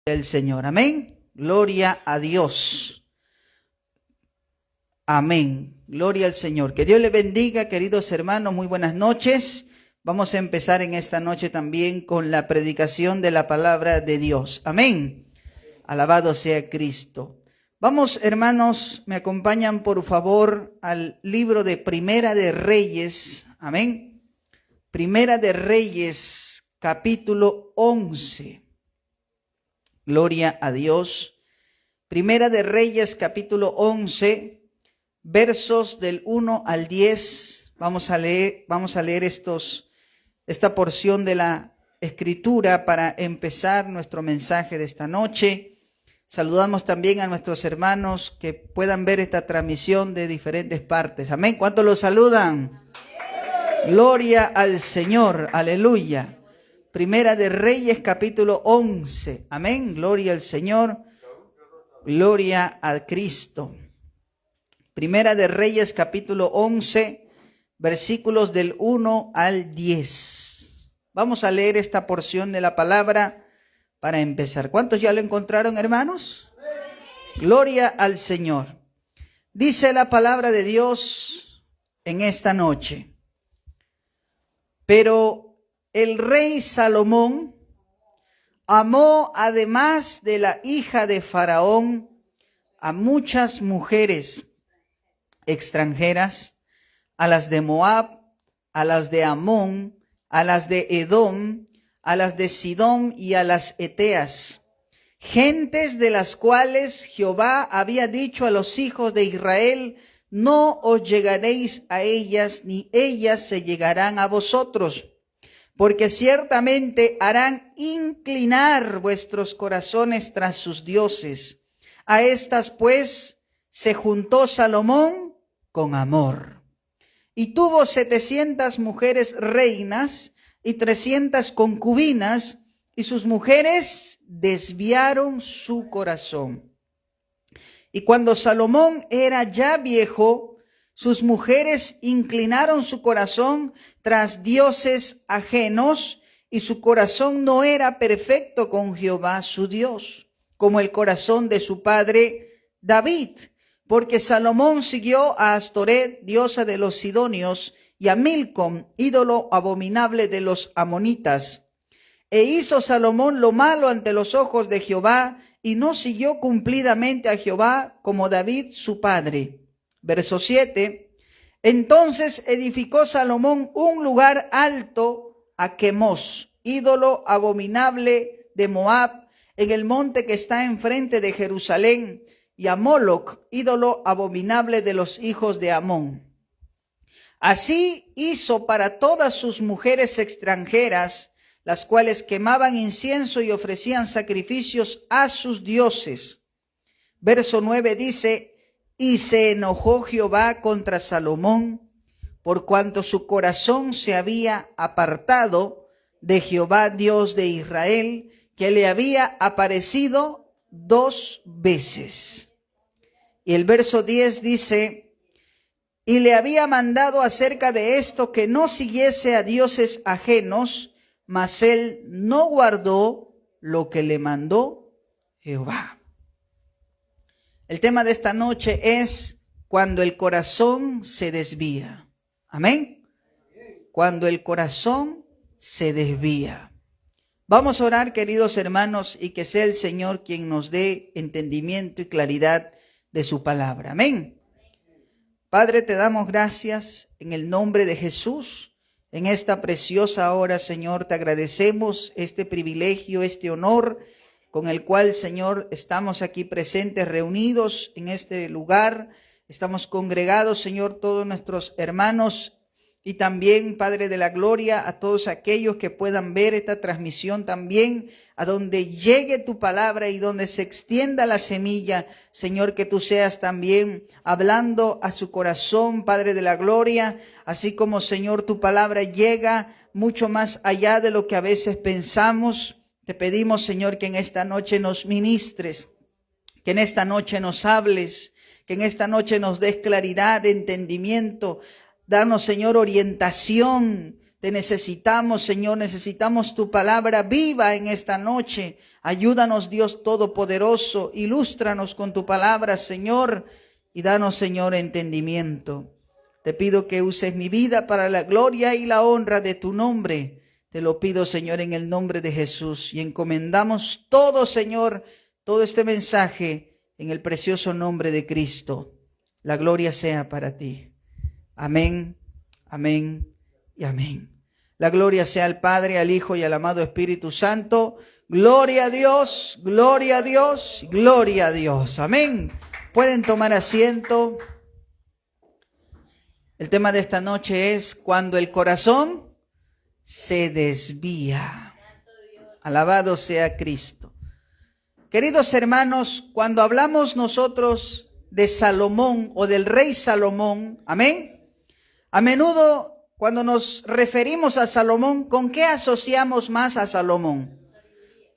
del Señor. Amén. Gloria a Dios. Amén. Gloria al Señor. Que Dios les bendiga, queridos hermanos. Muy buenas noches. Vamos a empezar en esta noche también con la predicación de la palabra de Dios. Amén. Alabado sea Cristo. Vamos, hermanos, me acompañan por favor al libro de Primera de Reyes. Amén. Primera de Reyes, capítulo 11. Gloria a Dios. Primera de Reyes, capítulo 11, versos del 1 al 10. Vamos a leer esta porción de la Escritura para empezar nuestro mensaje de esta noche. Saludamos también a nuestros hermanos que puedan ver esta transmisión de diferentes partes. Amén. ¿Cuántos los saludan? Gloria al Señor. Aleluya. Primera de Reyes, capítulo 11. Amén. Gloria al Señor. Gloria a Cristo. Primera de Reyes, capítulo 11, versículos del 1 al 10. Vamos a leer esta porción de la palabra para empezar. ¿Cuántos ya lo encontraron, hermanos? Gloria al Señor. Dice la palabra de Dios en esta noche. Pero el rey Salomón amó, además de la hija de Faraón, a muchas mujeres extranjeras, a las de Moab, a las de Amón, a las de Edom, a las de Sidón y a las Eteas, gentes de las cuales Jehová había dicho a los hijos de Israel: no os llegaréis a ellas, ni ellas se llegarán a vosotros, porque ciertamente harán inclinar vuestros corazones tras sus dioses. A estas pues se juntó Salomón con amor, y tuvo 700 mujeres reinas y 300 concubinas, y sus mujeres desviaron su corazón. Y cuando Salomón era ya viejo, sus mujeres inclinaron su corazón tras dioses ajenos, y su corazón no era perfecto con Jehová su Dios, como el corazón de su padre David, porque Salomón siguió a Astoret, diosa de los sidonios, y a Milcom, ídolo abominable de los amonitas. E hizo Salomón lo malo ante los ojos de Jehová, y no siguió cumplidamente a Jehová como David su padre. Verso 7. Entonces edificó Salomón un lugar alto a Quemos, ídolo abominable de Moab, en el monte que está enfrente de Jerusalén, y a Moloc, ídolo abominable de los hijos de Amón. Así hizo para todas sus mujeres extranjeras, las cuales quemaban incienso y ofrecían sacrificios a sus dioses. Verso 9 dice: y se enojó Jehová contra Salomón, por cuanto su corazón se había apartado de Jehová Dios de Israel, que le había aparecido 2 veces. Y el verso 10 dice: y le había mandado acerca de esto que no siguiese a dioses ajenos, mas él no guardó lo que le mandó Jehová. El tema de esta noche es cuando el corazón se desvía. Amén. Cuando el corazón se desvía. Vamos a orar, queridos hermanos, y que sea el Señor quien nos dé entendimiento y claridad de su palabra. Amén. Padre, te damos gracias en el nombre de Jesús. En esta preciosa hora, Señor, te agradecemos este privilegio, este honor con el cual, Señor, estamos aquí presentes, reunidos en este lugar. Estamos congregados, Señor, todos nuestros hermanos y también, Padre de la Gloria, a todos aquellos que puedan ver esta transmisión también, a donde llegue tu palabra y donde se extienda la semilla, Señor, que tú seas también hablando a su corazón, Padre de la Gloria, así como, Señor, tu palabra llega mucho más allá de lo que a veces pensamos. Te pedimos, Señor, que en esta noche nos ministres, que en esta noche nos hables, que en esta noche nos des claridad, entendimiento. Danos, Señor, orientación. Te necesitamos, Señor, necesitamos tu palabra viva en esta noche. Ayúdanos, Dios Todopoderoso, ilústranos con tu palabra, Señor, y danos, Señor, entendimiento. Te pido que uses mi vida para la gloria y la honra de tu nombre. Te lo pido, Señor, en el nombre de Jesús. Y encomendamos todo, Señor, todo este mensaje en el precioso nombre de Cristo. La gloria sea para ti. Amén, amén y amén. La gloria sea al Padre, al Hijo y al amado Espíritu Santo. Gloria a Dios, gloria a Dios, gloria a Dios. Amén. Pueden tomar asiento. El tema de esta noche es cuando el corazón se desvía. Alabado sea Cristo. Queridos hermanos, cuando hablamos nosotros de Salomón o del rey Salomón, amén, a menudo cuando nos referimos a Salomón, ¿con qué asociamos más a Salomón?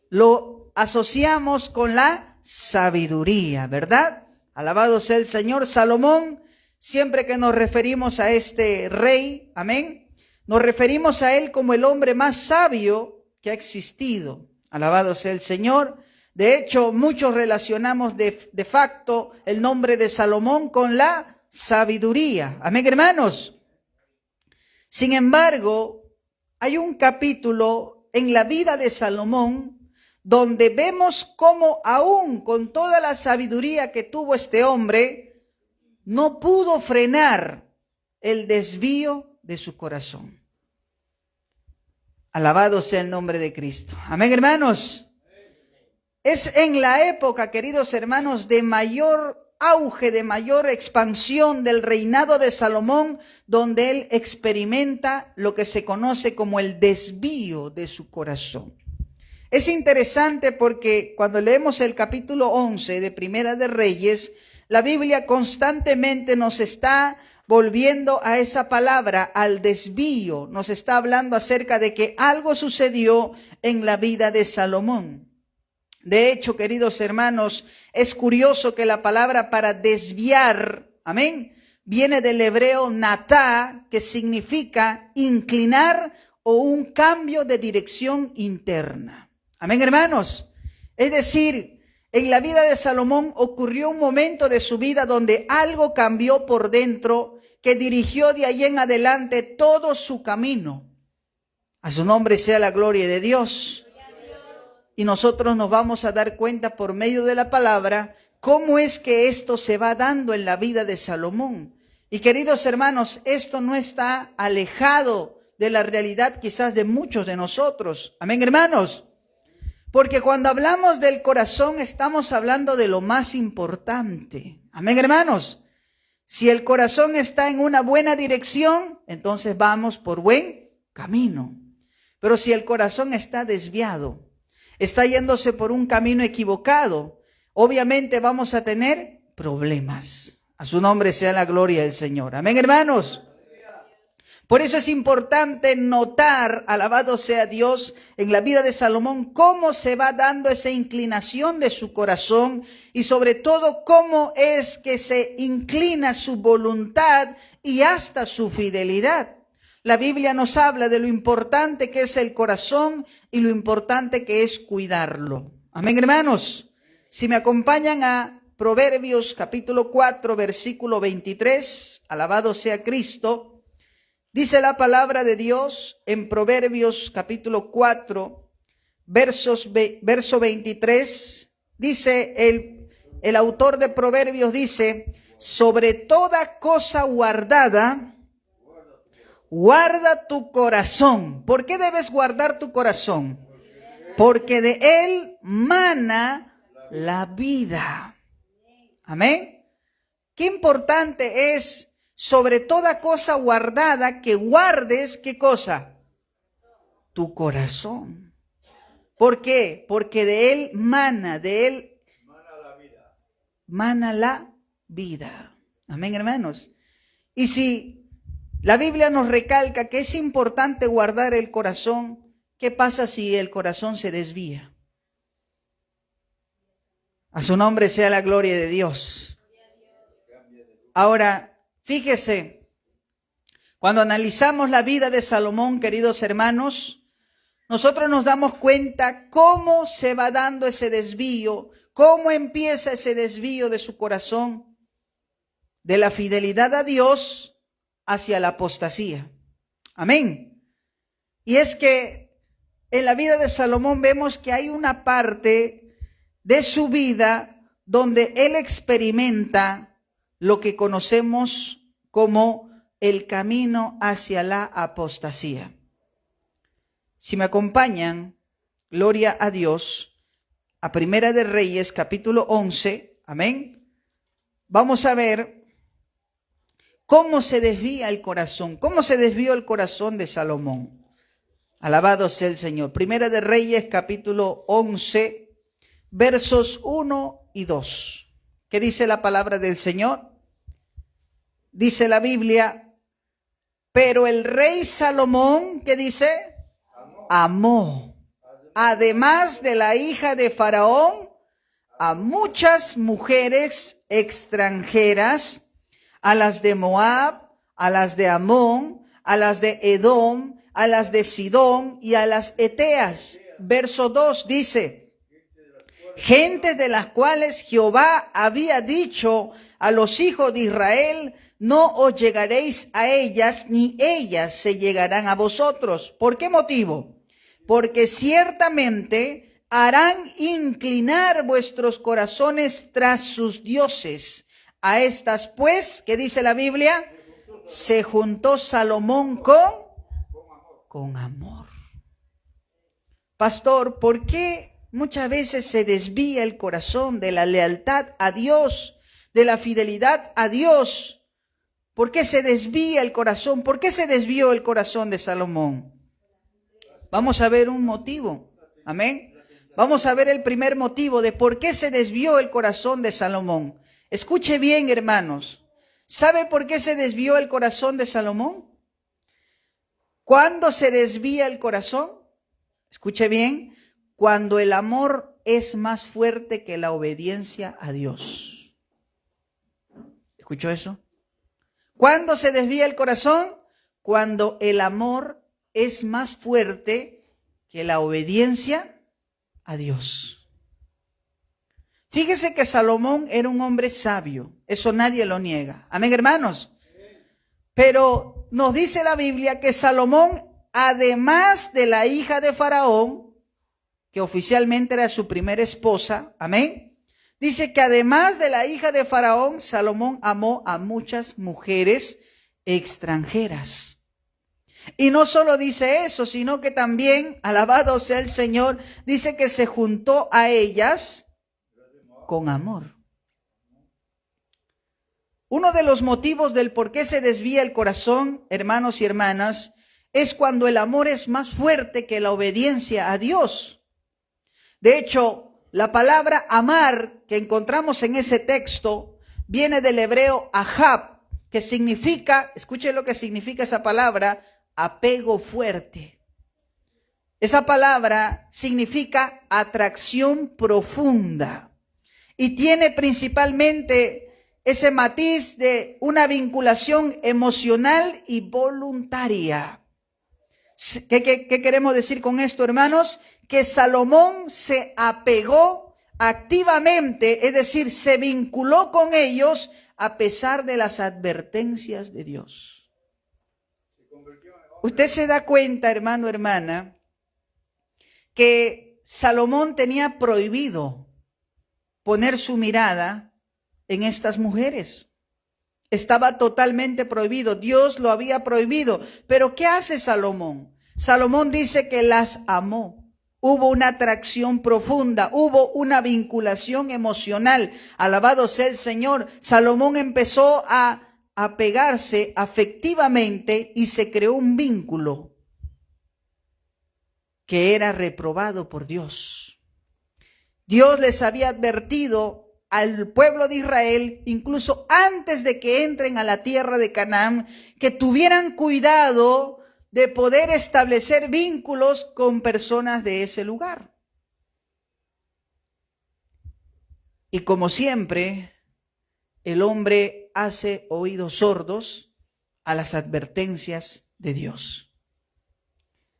Lo asociamos con la sabiduría, ¿verdad? Alabado sea el Señor. Salomón, siempre que nos referimos a este rey, amén, nos referimos a él como el hombre más sabio que ha existido. Alabado sea el Señor. De hecho, muchos relacionamos de facto el nombre de Salomón con la sabiduría. Amén, hermanos. Sin embargo, hay un capítulo en la vida de Salomón donde vemos cómo aún con toda la sabiduría que tuvo este hombre, no pudo frenar el desvío de su corazón. Alabado sea el nombre de Cristo. Amén, hermanos. Es en la época, queridos hermanos, de mayor auge, de mayor expansión del reinado de Salomón, donde él experimenta lo que se conoce como el desvío de su corazón. Es interesante porque cuando leemos el capítulo 11 de Primera de Reyes, la Biblia constantemente nos está volviendo a esa palabra, al desvío. Nos está hablando acerca de que algo sucedió en la vida de Salomón. De hecho, queridos hermanos, es curioso que la palabra para desviar, amén, viene del hebreo natá, que significa inclinar o un cambio de dirección interna. Amén, hermanos. Es decir, en la vida de Salomón ocurrió un momento de su vida donde algo cambió por dentro que dirigió de ahí en adelante todo su camino. A su nombre sea la gloria de Dios. Y nosotros nos vamos a dar cuenta por medio de la palabra cómo es que esto se va dando en la vida de Salomón. Y queridos hermanos, esto no está alejado de la realidad quizás de muchos de nosotros. Amén, hermanos. Porque cuando hablamos del corazón estamos hablando de lo más importante. Amén, hermanos. Si el corazón está en una buena dirección, entonces vamos por buen camino. Pero si el corazón está desviado, está yéndose por un camino equivocado, obviamente vamos a tener problemas. A su nombre sea la gloria del Señor. Amén, hermanos. Por eso es importante notar, alabado sea Dios, en la vida de Salomón, cómo se va dando esa inclinación de su corazón y sobre todo cómo es que se inclina su voluntad y hasta su fidelidad. La Biblia nos habla de lo importante que es el corazón y lo importante que es cuidarlo. Amén, hermanos. Si me acompañan a Proverbios capítulo 4, versículo 23, alabado sea Cristo. Dice la palabra de Dios en Proverbios capítulo 4, verso 23, dice el autor de Proverbios, dice, sobre toda cosa guardada, guarda tu corazón. ¿Por qué debes guardar tu corazón? Porque de él mana la vida. Amén. Qué importante es sobre toda cosa guardada que guardes, ¿qué cosa? Tu corazón. ¿Por qué? Porque de él mana la vida. Mana la vida. Amén, hermanos. Y si la Biblia nos recalca que es importante guardar el corazón, ¿qué pasa si el corazón se desvía? A su nombre sea la gloria de Dios. Ahora, fíjese, Cuando analizamos la vida de Salomón, queridos hermanos, nosotros nos damos cuenta cómo se va dando ese desvío, cómo empieza ese desvío de su corazón, de la fidelidad a Dios hacia la apostasía. Amén. Y es que en la vida de Salomón vemos que hay una parte de su vida donde él experimenta lo que conocemos como el camino hacia la apostasía. Si me acompañan, gloria a Dios, a Primera de Reyes, capítulo 11, amén. Vamos a ver cómo se desvía el corazón, cómo se desvió el corazón de Salomón. Alabado sea el Señor. Primera de Reyes, capítulo 11, versos 1 y 2. ¿Qué dice la palabra del Señor? Dice la Biblia, pero el rey Salomón, ¿qué dice? Amó, además de la hija de Faraón, a muchas mujeres extranjeras, a las de Moab, a las de Amón, a las de Edom, a las de Sidón y a las Eteas. Verso 2 dice, gentes de las cuales Jehová había dicho a los hijos de Israel, no os llegaréis a ellas, ni ellas se llegarán a vosotros. ¿Por qué motivo? Porque ciertamente harán inclinar vuestros corazones tras sus dioses. A estas pues, ¿qué dice la Biblia? Se juntó Salomón con amor. Pastor, ¿por qué muchas veces se desvía el corazón de la lealtad a Dios, de la fidelidad a Dios? ¿Por qué se desvía el corazón? ¿Por qué se desvió el corazón de Salomón? Vamos a ver un motivo. Amén. Vamos a ver el primer motivo de por qué se desvió el corazón de Salomón. Escuche bien, hermanos. ¿Sabe por qué se desvió el corazón de Salomón? ¿Cuándo se desvía el corazón? Escuche bien. Cuando el amor es más fuerte que la obediencia a Dios. ¿Escuchó eso? ¿Cuándo se desvía el corazón? Cuando el amor es más fuerte que la obediencia a Dios. Fíjese que Salomón era un hombre sabio, eso nadie lo niega. Amén, hermanos. Pero nos dice la Biblia que Salomón, además de la hija de Faraón, que oficialmente era su primera esposa, amén, dice que además de la hija de Faraón, Salomón amó a muchas mujeres extranjeras. Y no solo dice eso, sino que también, alabado sea el Señor, dice que se juntó a ellas con amor. Uno de los motivos del por qué se desvía el corazón, hermanos y hermanas, es cuando el amor es más fuerte que la obediencia a Dios. De hecho, la palabra amar que encontramos en ese texto viene del hebreo ahab, que significa, escuche lo que significa esa palabra, apego fuerte. Esa palabra significa atracción profunda y tiene principalmente ese matiz de una vinculación emocional y voluntaria. ¿Qué queremos decir con esto, hermanos? Que Salomón se apegó activamente, es decir, se vinculó con ellos a pesar de las advertencias de Dios. Usted se da cuenta, hermano, hermana, que Salomón tenía prohibido poner su mirada en estas mujeres. Estaba totalmente prohibido, Dios lo había prohibido. Pero ¿qué hace Salomón? Salomón dice que las amó. Hubo una atracción profunda, hubo una vinculación emocional. Alabado sea el Señor. Salomón empezó a apegarse afectivamente y se creó un vínculo que era reprobado por Dios. Dios les había advertido al pueblo de Israel, incluso antes de que entren a la tierra de Canaán, que tuvieran cuidado de poder establecer vínculos con personas de ese lugar. Y como siempre, el hombre hace oídos sordos a las advertencias de Dios.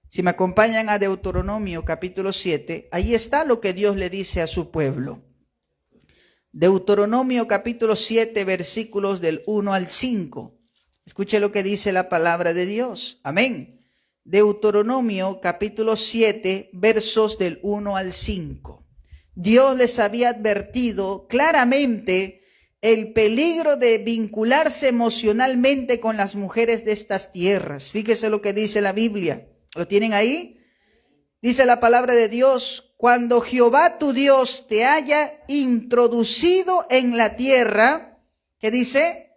Si me acompañan a Deuteronomio capítulo 7, ahí está lo que Dios le dice a su pueblo. Deuteronomio capítulo 7, versículos del 1 al 5. Escuche lo que dice la palabra de Dios. Amén. Deuteronomio capítulo 7, versos del 1 al 5. Dios les había advertido claramente el peligro de vincularse emocionalmente con las mujeres de estas tierras. Fíjese lo que dice la Biblia. ¿Lo tienen ahí? Dice la palabra de Dios: cuando Jehová tu Dios te haya introducido en la tierra, ¿qué dice?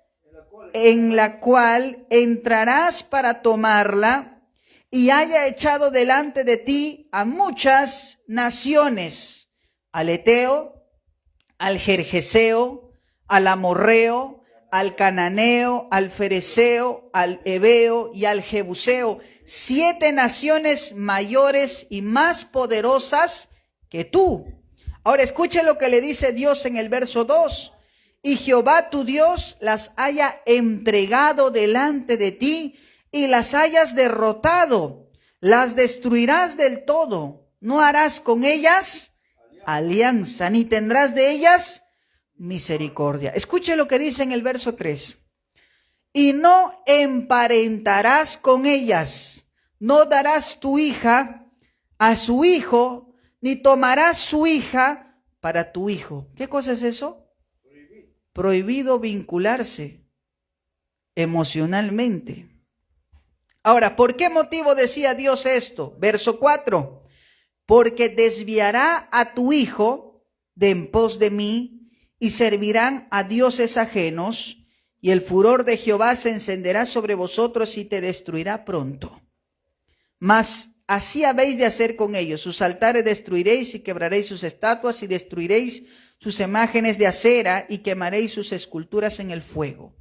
En la cual entrarás para tomarla, y haya echado delante de ti a muchas naciones, al Eteo, al Gergeseo, al Amorreo, al Cananeo, al Fereceo, al Heveo y al Jebuseo, 7 naciones mayores y más poderosas que tú. Ahora escuche lo que le dice Dios en el verso 2. Y Jehová tu Dios las haya entregado delante de ti y las hayas derrotado. Las destruirás del todo. No harás con ellas alianza, ni tendrás de ellas misericordia. Escuche lo que dice en el verso 3. Y no emparentarás con ellas, no darás tu hija a su hijo, ni tomarás su hija para tu hijo. ¿Qué cosa es eso? Prohibido vincularse emocionalmente. Ahora, ¿por qué motivo decía Dios esto? Verso 4. Porque desviará a tu hijo de en pos de mí, y servirán a dioses ajenos, y el furor de Jehová se encenderá sobre vosotros y te destruirá pronto. Mas así habéis de hacer con ellos. Sus altares destruiréis y quebraréis sus estatuas y destruiréis sus imágenes de acera y quemaréis sus esculturas en el fuego.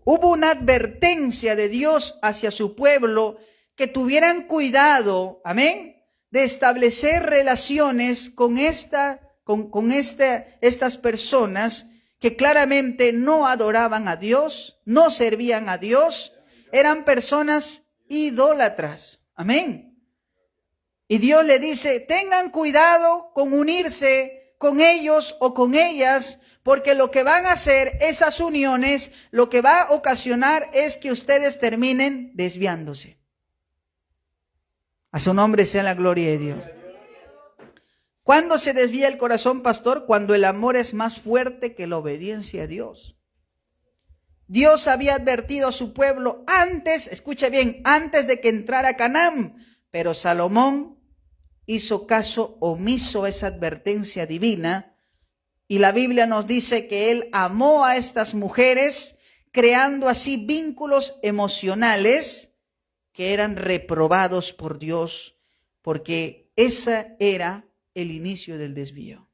Hubo una advertencia de Dios hacia su pueblo que tuvieran cuidado, amén, de establecer relaciones con estas personas que claramente no adoraban a Dios, no servían a Dios, eran personas idólatras. Amén. Y Dios le dice, tengan cuidado con unirse con ellos o con ellas, porque lo que van a hacer esas uniones, lo que va a ocasionar es que ustedes terminen desviándose. A su nombre sea la gloria de Dios. ¿Cuándo se desvía el corazón, pastor? Cuando el amor es más fuerte que la obediencia a Dios. Dios había advertido a su pueblo antes, escuche bien, antes de que entrara a Canaán, pero Salomón hizo caso omiso a esa advertencia divina, y la Biblia nos dice que él amó a estas mujeres, creando así vínculos emocionales que eran reprobados por Dios, porque ese era el inicio del desvío.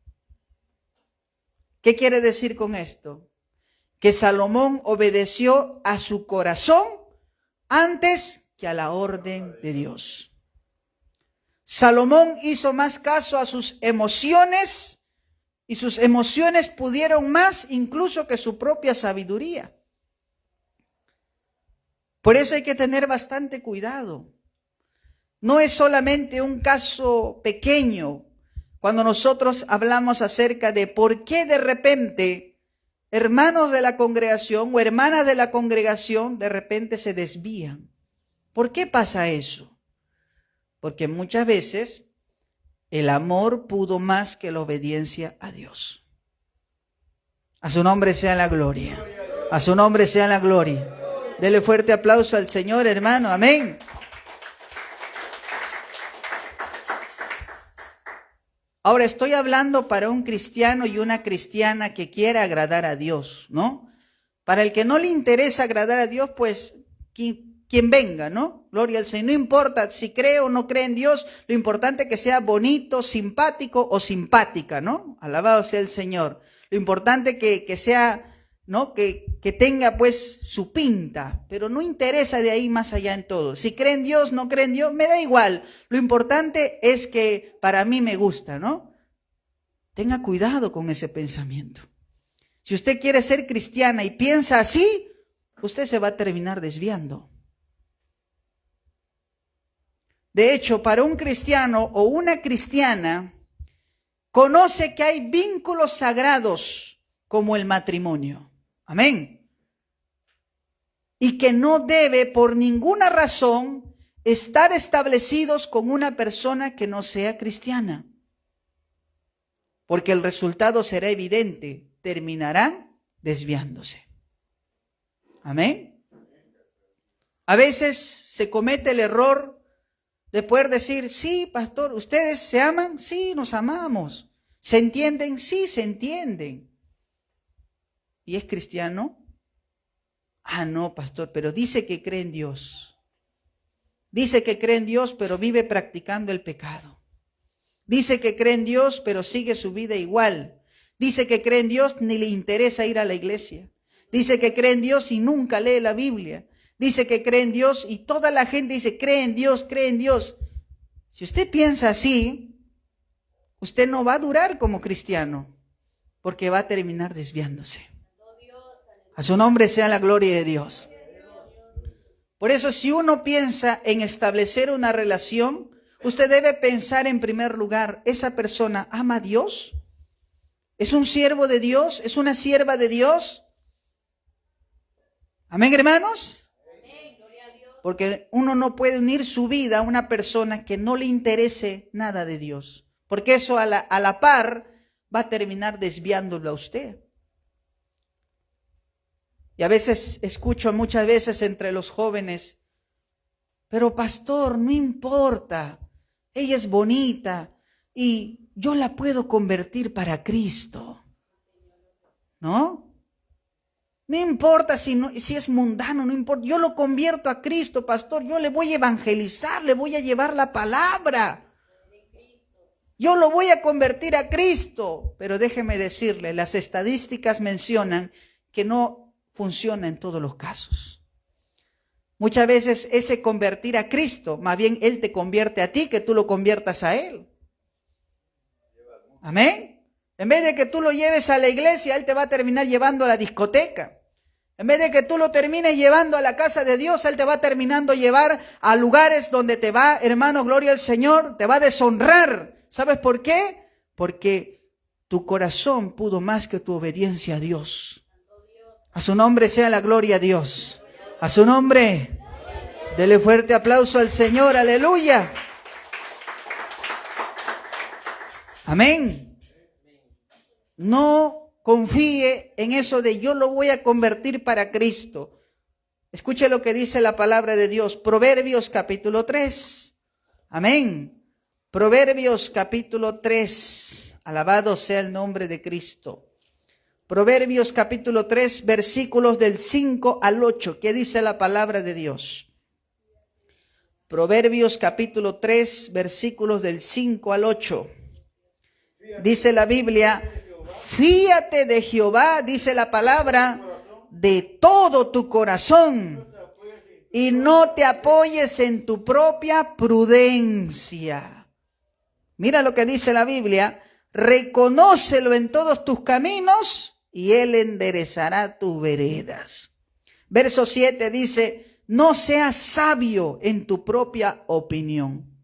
¿Qué quiere decir con esto? Que Salomón obedeció a su corazón antes que a la orden de Dios. Salomón hizo más caso a sus emociones, y sus emociones pudieron más incluso que su propia sabiduría. Por eso hay que tener bastante cuidado. No es solamente un caso pequeño cuando nosotros hablamos acerca de por qué de repente hermanos de la congregación o hermanas de la congregación de repente se desvían. ¿Por qué pasa eso? Porque muchas veces el amor pudo más que la obediencia a Dios. A su nombre sea la gloria. A su nombre sea la gloria. Dele fuerte aplauso al Señor, hermano. Amén. Ahora estoy hablando para un cristiano y una cristiana que quiera agradar a Dios, ¿no? Para el que no le interesa agradar a Dios, pues quien venga, ¿no? Gloria al Señor. No importa si cree o no cree en Dios, lo importante es que sea bonito, simpático o simpática, ¿no? Alabado sea el Señor. Lo importante que sea, ¿no? Que tenga pues su pinta, pero no interesa de ahí más allá en todo. Si cree en Dios, no cree en Dios, me da igual. Lo importante es que para mí me gusta, ¿no? Tenga cuidado con ese pensamiento. Si usted quiere ser cristiana y piensa así, usted se va a terminar desviando. De hecho, para un cristiano o una cristiana, conoce que hay vínculos sagrados como el matrimonio. Amén. Y que no debe por ninguna razón estar establecidos con una persona que no sea cristiana. Porque el resultado será evidente, terminarán desviándose. Amén. A veces se comete el error de poder decir, sí, pastor, ¿ustedes se aman? Sí, nos amamos. ¿Se entienden? Sí, se entienden. ¿Y es cristiano? Ah, no, pastor, pero dice que cree en Dios. Dice que cree en Dios, pero vive practicando el pecado. Dice que cree en Dios, pero sigue su vida igual. Dice que cree en Dios, ni le interesa ir a la iglesia. Dice que cree en Dios y nunca lee la Biblia. Dice que cree en Dios y toda la gente dice, cree en Dios, cree en Dios. Si usted piensa así, usted no va a durar como cristiano, porque va a terminar desviándose. A su nombre sea la gloria de Dios. Por eso, si uno piensa en establecer una relación, usted debe pensar en primer lugar, ¿esa persona ama a Dios? ¿Es un siervo de Dios? ¿Es una sierva de Dios? Amén, hermanos. Porque uno no puede unir su vida a una persona que no le interese nada de Dios. Porque eso a la par va a terminar desviándolo a usted. Y a veces escucho muchas veces entre los jóvenes, pero pastor, no importa, ella es bonita y yo la puedo convertir para Cristo. ¿No? No importa si es mundano, no importa. Yo lo convierto a Cristo, pastor. Yo le voy a evangelizar, le voy a llevar la palabra. Yo lo voy a convertir a Cristo. Pero déjeme decirle, las estadísticas mencionan que no funciona en todos los casos. Muchas veces ese convertir a Cristo, más bien Él te convierte a ti, que tú lo conviertas a Él. Amén. En vez de que tú lo lleves a la iglesia, Él te va a terminar llevando a la discoteca. En vez de que tú lo termines llevando a la casa de Dios, Él te va terminando llevar a lugares donde te va, hermano, gloria al Señor, te va a deshonrar. ¿Sabes por qué? Porque tu corazón pudo más que tu obediencia a Dios. A su nombre sea la gloria a Dios. A su nombre, dele fuerte aplauso al Señor, aleluya. Amén. No confíe en eso de yo lo voy a convertir para Cristo. Escuche lo que dice la palabra de Dios. Proverbios capítulo 3. Amén. Proverbios capítulo 3. Alabado sea el nombre de Cristo. Proverbios capítulo 3, versículos del 5 al 8. ¿Qué dice la palabra de Dios? Proverbios capítulo 3, versículos del 5 al 8. Dice la Biblia, fíate de Jehová, dice la palabra, de todo tu corazón y no te apoyes en tu propia prudencia. Mira lo que dice la Biblia, reconócelo en todos tus caminos y Él enderezará tus veredas. Verso 7 dice, no seas sabio en tu propia opinión.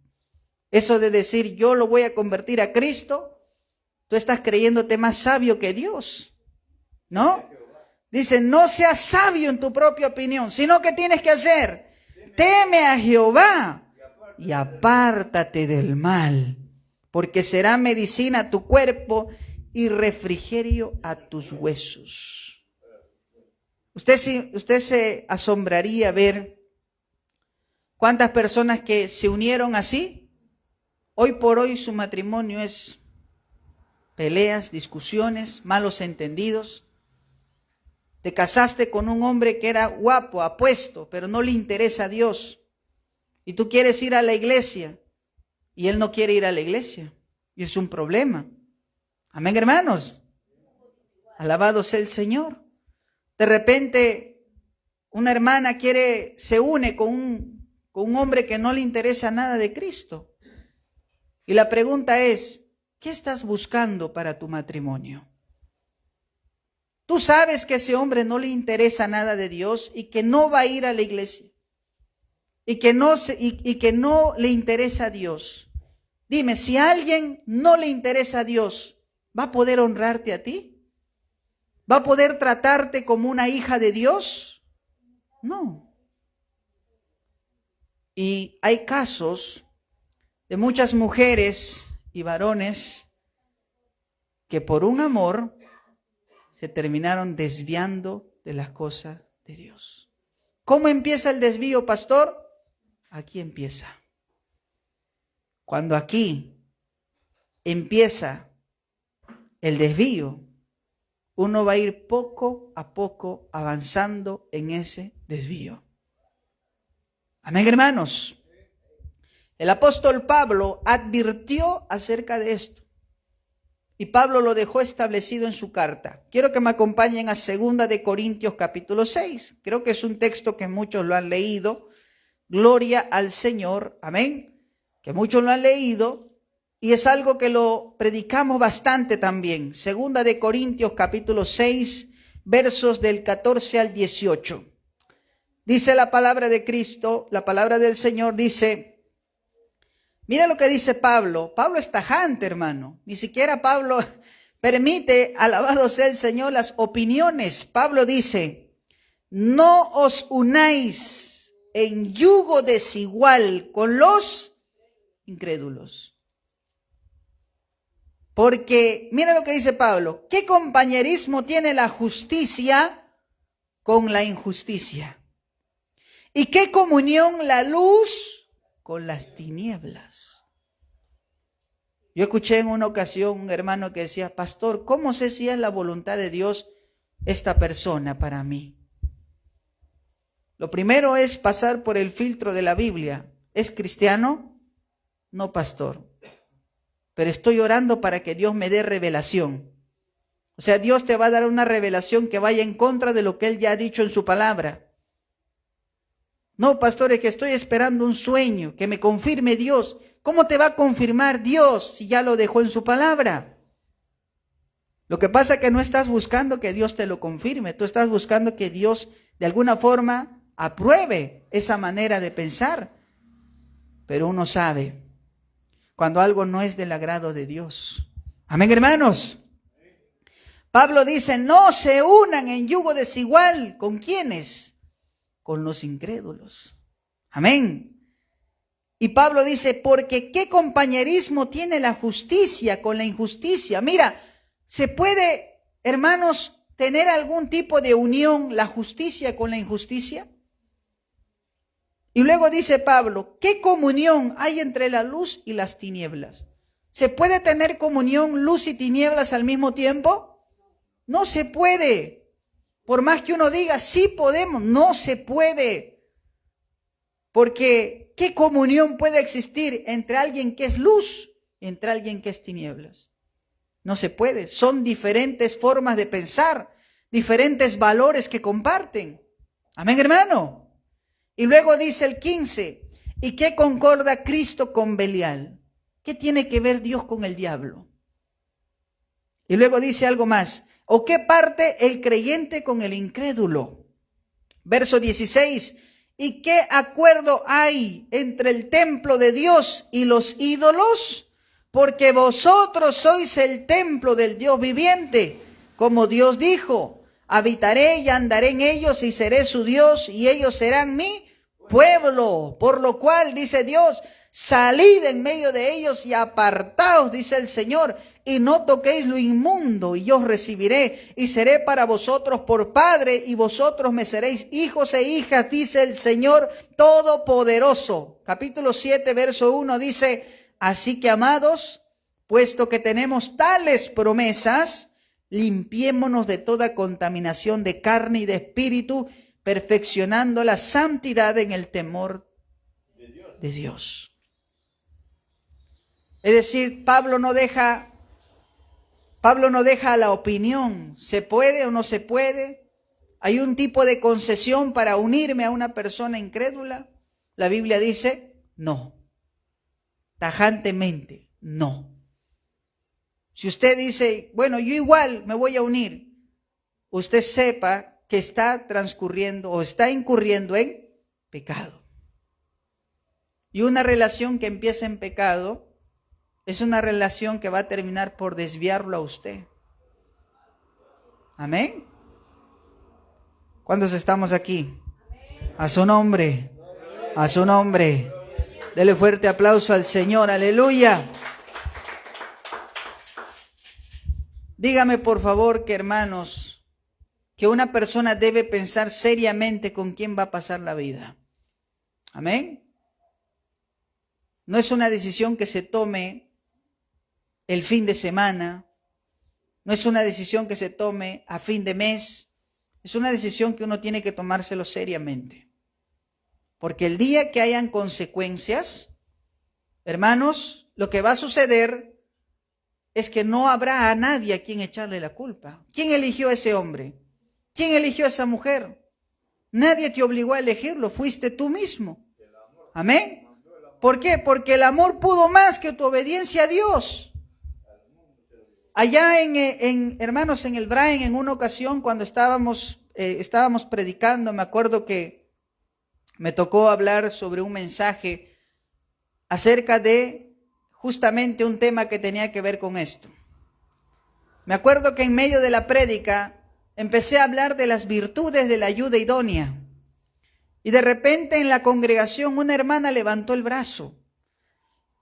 Eso de decir yo lo voy a convertir a Cristo, tú estás creyéndote más sabio que Dios, ¿no? Dice, no seas sabio en tu propia opinión, sino que tienes que hacer, teme a Jehová y apártate del mal, porque será medicina a tu cuerpo y refrigerio a tus huesos. Usted se asombraría ver cuántas personas que se unieron así, hoy por hoy su matrimonio es peleas, discusiones, malos entendidos. Te casaste con un hombre que era guapo, apuesto, pero no le interesa a Dios. Y tú quieres ir a la iglesia y él no quiere ir a la iglesia. Y es un problema. Amén, hermanos. Alabado sea el Señor. De repente, una hermana se une con un hombre que no le interesa nada de Cristo. Y la pregunta es, ¿qué estás buscando para tu matrimonio? Tú sabes que a ese hombre no le interesa nada de Dios y que no va a ir a la iglesia y que no le interesa a Dios. Dime, si a alguien no le interesa a Dios, ¿va a poder honrarte a ti? ¿Va a poder tratarte como una hija de Dios? No. Y hay casos de muchas mujeres y varones que por un amor se terminaron desviando de las cosas de Dios. ¿Cómo empieza el desvío, pastor? Aquí empieza. Cuando aquí empieza el desvío, uno va a ir poco a poco avanzando en ese desvío. Amén, hermanos. El apóstol Pablo advirtió acerca de esto. Y Pablo lo dejó establecido en su carta. Quiero que me acompañen a 2 de Corintios capítulo 6. Creo que es un texto que muchos lo han leído. Gloria al Señor. Amén. Que muchos lo han leído. Y es algo que lo predicamos bastante también. 2 de Corintios capítulo 6, versos del 14 al 18. Dice la palabra de Cristo, la palabra del Señor dice, mira lo que dice Pablo. Pablo es tajante, hermano. Ni siquiera Pablo permite, alabado sea el Señor, las opiniones. Pablo dice, no os unáis en yugo desigual con los incrédulos. Porque, mira lo que dice Pablo, ¿qué compañerismo tiene la justicia con la injusticia? ¿Y qué comunión la luz con las tinieblas? Yo escuché en una ocasión un hermano que decía, pastor, ¿cómo sé si es la voluntad de Dios esta persona para mí? Lo primero es pasar por el filtro de la Biblia. ¿Es cristiano? No, pastor. Pero estoy orando para que Dios me dé revelación. O sea, Dios te va a dar una revelación que vaya en contra de lo que Él ya ha dicho en su palabra. No, pastor, es que estoy esperando un sueño, que me confirme Dios. ¿Cómo te va a confirmar Dios si ya lo dejó en su palabra? Lo que pasa es que no estás buscando que Dios te lo confirme. Tú estás buscando que Dios de alguna forma apruebe esa manera de pensar. Pero uno sabe cuando algo no es del agrado de Dios. Amén, hermanos. Pablo dice, no se unan en yugo desigual. ¿Con quiénes? Con los incrédulos. Amén. Y Pablo dice, porque ¿qué compañerismo tiene la justicia con la injusticia? Mira, ¿se puede, hermanos, tener algún tipo de unión la justicia con la injusticia? Y luego dice Pablo, ¿qué comunión hay entre la luz y las tinieblas? ¿Se puede tener comunión, luz y tinieblas al mismo tiempo? No se puede. Por más que uno diga, sí podemos, no se puede. Porque, ¿qué comunión puede existir entre alguien que es luz y entre alguien que es tinieblas? No se puede. Son diferentes formas de pensar, diferentes valores que comparten. Amén, hermano. Y luego dice el 15, ¿y qué concorda Cristo con Belial? ¿Qué tiene que ver Dios con el diablo? Y luego dice algo más, ¿o qué parte el creyente con el incrédulo? Verso 16, ¿y qué acuerdo hay entre el templo de Dios y los ídolos? Porque vosotros sois el templo del Dios viviente, como Dios dijo, habitaré y andaré en ellos y seré su Dios y ellos serán mi pueblo. Por lo cual, dice Dios, salid en medio de ellos y apartaos, dice el Señor, y no toquéis lo inmundo, y yo os recibiré y seré para vosotros por padre y vosotros me seréis hijos e hijas, dice el Señor Todopoderoso. Capítulo 7, verso 1 dice, así que amados, puesto que tenemos tales promesas, limpiémonos de toda contaminación de carne y de espíritu, perfeccionando la santidad en el temor de Dios. Es decir, Pablo no deja a la opinión, ¿se puede o no se puede? ¿Hay un tipo de concesión para unirme a una persona incrédula? La Biblia dice, no. Tajantemente, no. Si usted dice, bueno, yo igual me voy a unir, usted sepa que está transcurriendo o está incurriendo en pecado. Y una relación que empieza en pecado es una relación que va a terminar por desviarlo a usted. Amén. ¿Cuántos estamos aquí? A su nombre, a su nombre. Dele fuerte aplauso al Señor, aleluya. Dígame por favor que hermanos, que una persona debe pensar seriamente con quién va a pasar la vida. Amén. No es una decisión que se tome el fin de semana, no es una decisión que se tome a fin de mes, es una decisión que uno tiene que tomárselo seriamente. Porque el día que hayan consecuencias, hermanos, lo que va a suceder es que no habrá a nadie a quien echarle la culpa. ¿Quién eligió a ese hombre? ¿Quién eligió a esa mujer? Nadie te obligó a elegirlo, fuiste tú mismo. Amén. ¿Por qué? Porque el amor pudo más que tu obediencia a Dios. Allá hermanos, en el Brain, en una ocasión cuando estábamos predicando, me acuerdo que me tocó hablar sobre un mensaje acerca de justamente un tema que tenía que ver con esto. Me acuerdo que en medio de la prédica empecé a hablar de las virtudes de la ayuda idónea. Y de repente en la congregación una hermana levantó el brazo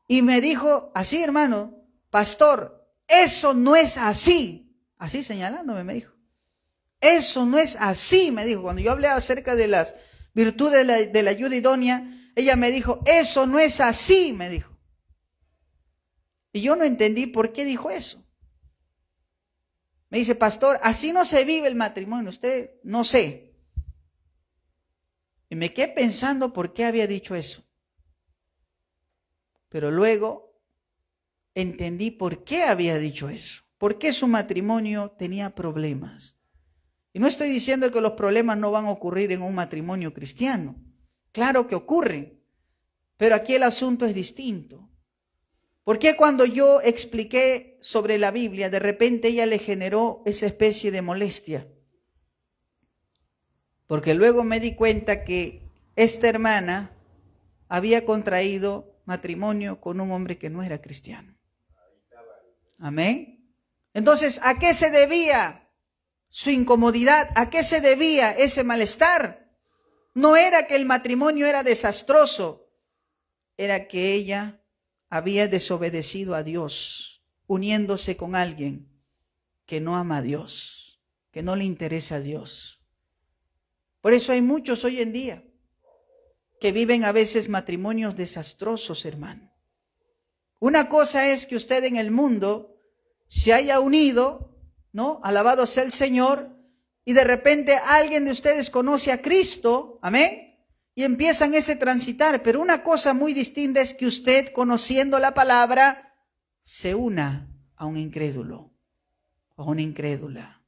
y me dijo, así hermano, pastor, eso no es así. Así señalándome me dijo. Eso no es así, me dijo. Cuando yo hablé acerca de las virtudes de la ayuda idónea, ella me dijo, eso no es así, me dijo. Y yo no entendí por qué dijo eso. Me dice, pastor, así no se vive el matrimonio, usted no sé. Y me quedé pensando por qué había dicho eso. Pero luego entendí por qué había dicho eso. Por qué su matrimonio tenía problemas. Y no estoy diciendo que los problemas no van a ocurrir en un matrimonio cristiano. Claro que ocurren. Pero aquí el asunto es distinto. ¿Por qué cuando yo expliqué sobre la Biblia, de repente ella le generó esa especie de molestia? Porque luego me di cuenta que esta hermana había contraído matrimonio con un hombre que no era cristiano. Amén. Entonces, ¿a qué se debía su incomodidad? ¿A qué se debía ese malestar? No era que el matrimonio era desastroso, era que ella había desobedecido a Dios, uniéndose con alguien que no ama a Dios, que no le interesa a Dios. Por eso hay muchos hoy en día que viven a veces matrimonios desastrosos, hermano. Una cosa es que usted en el mundo se haya unido, ¿no? Alabado sea el Señor, y de repente alguien de ustedes conoce a Cristo, amén, y empiezan ese transitar. Pero una cosa muy distinta es que usted, conociendo la palabra, se una a un incrédulo, a una incrédula.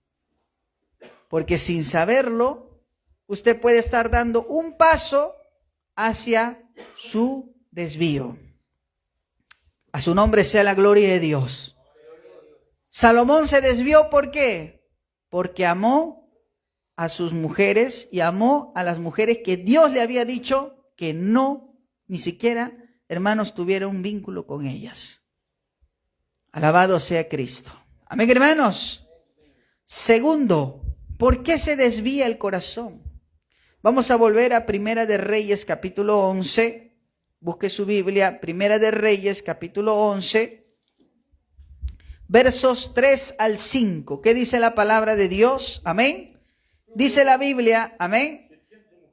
Porque sin saberlo, usted puede estar dando un paso hacia su desvío. A su nombre sea la gloria de Dios. Salomón se desvió, ¿por qué? Porque amó a sus mujeres y amó a las mujeres que Dios le había dicho que no, ni siquiera, hermanos, tuviera un vínculo con ellas. Alabado sea Cristo. Amén, hermanos. Segundo, ¿por qué se desvía el corazón? Vamos a volver a Primera de Reyes, capítulo 11. Busque su Biblia, Primera de Reyes, capítulo 11, versos 3 al 5. ¿Qué dice la palabra de Dios? Amén. Dice la Biblia, amén.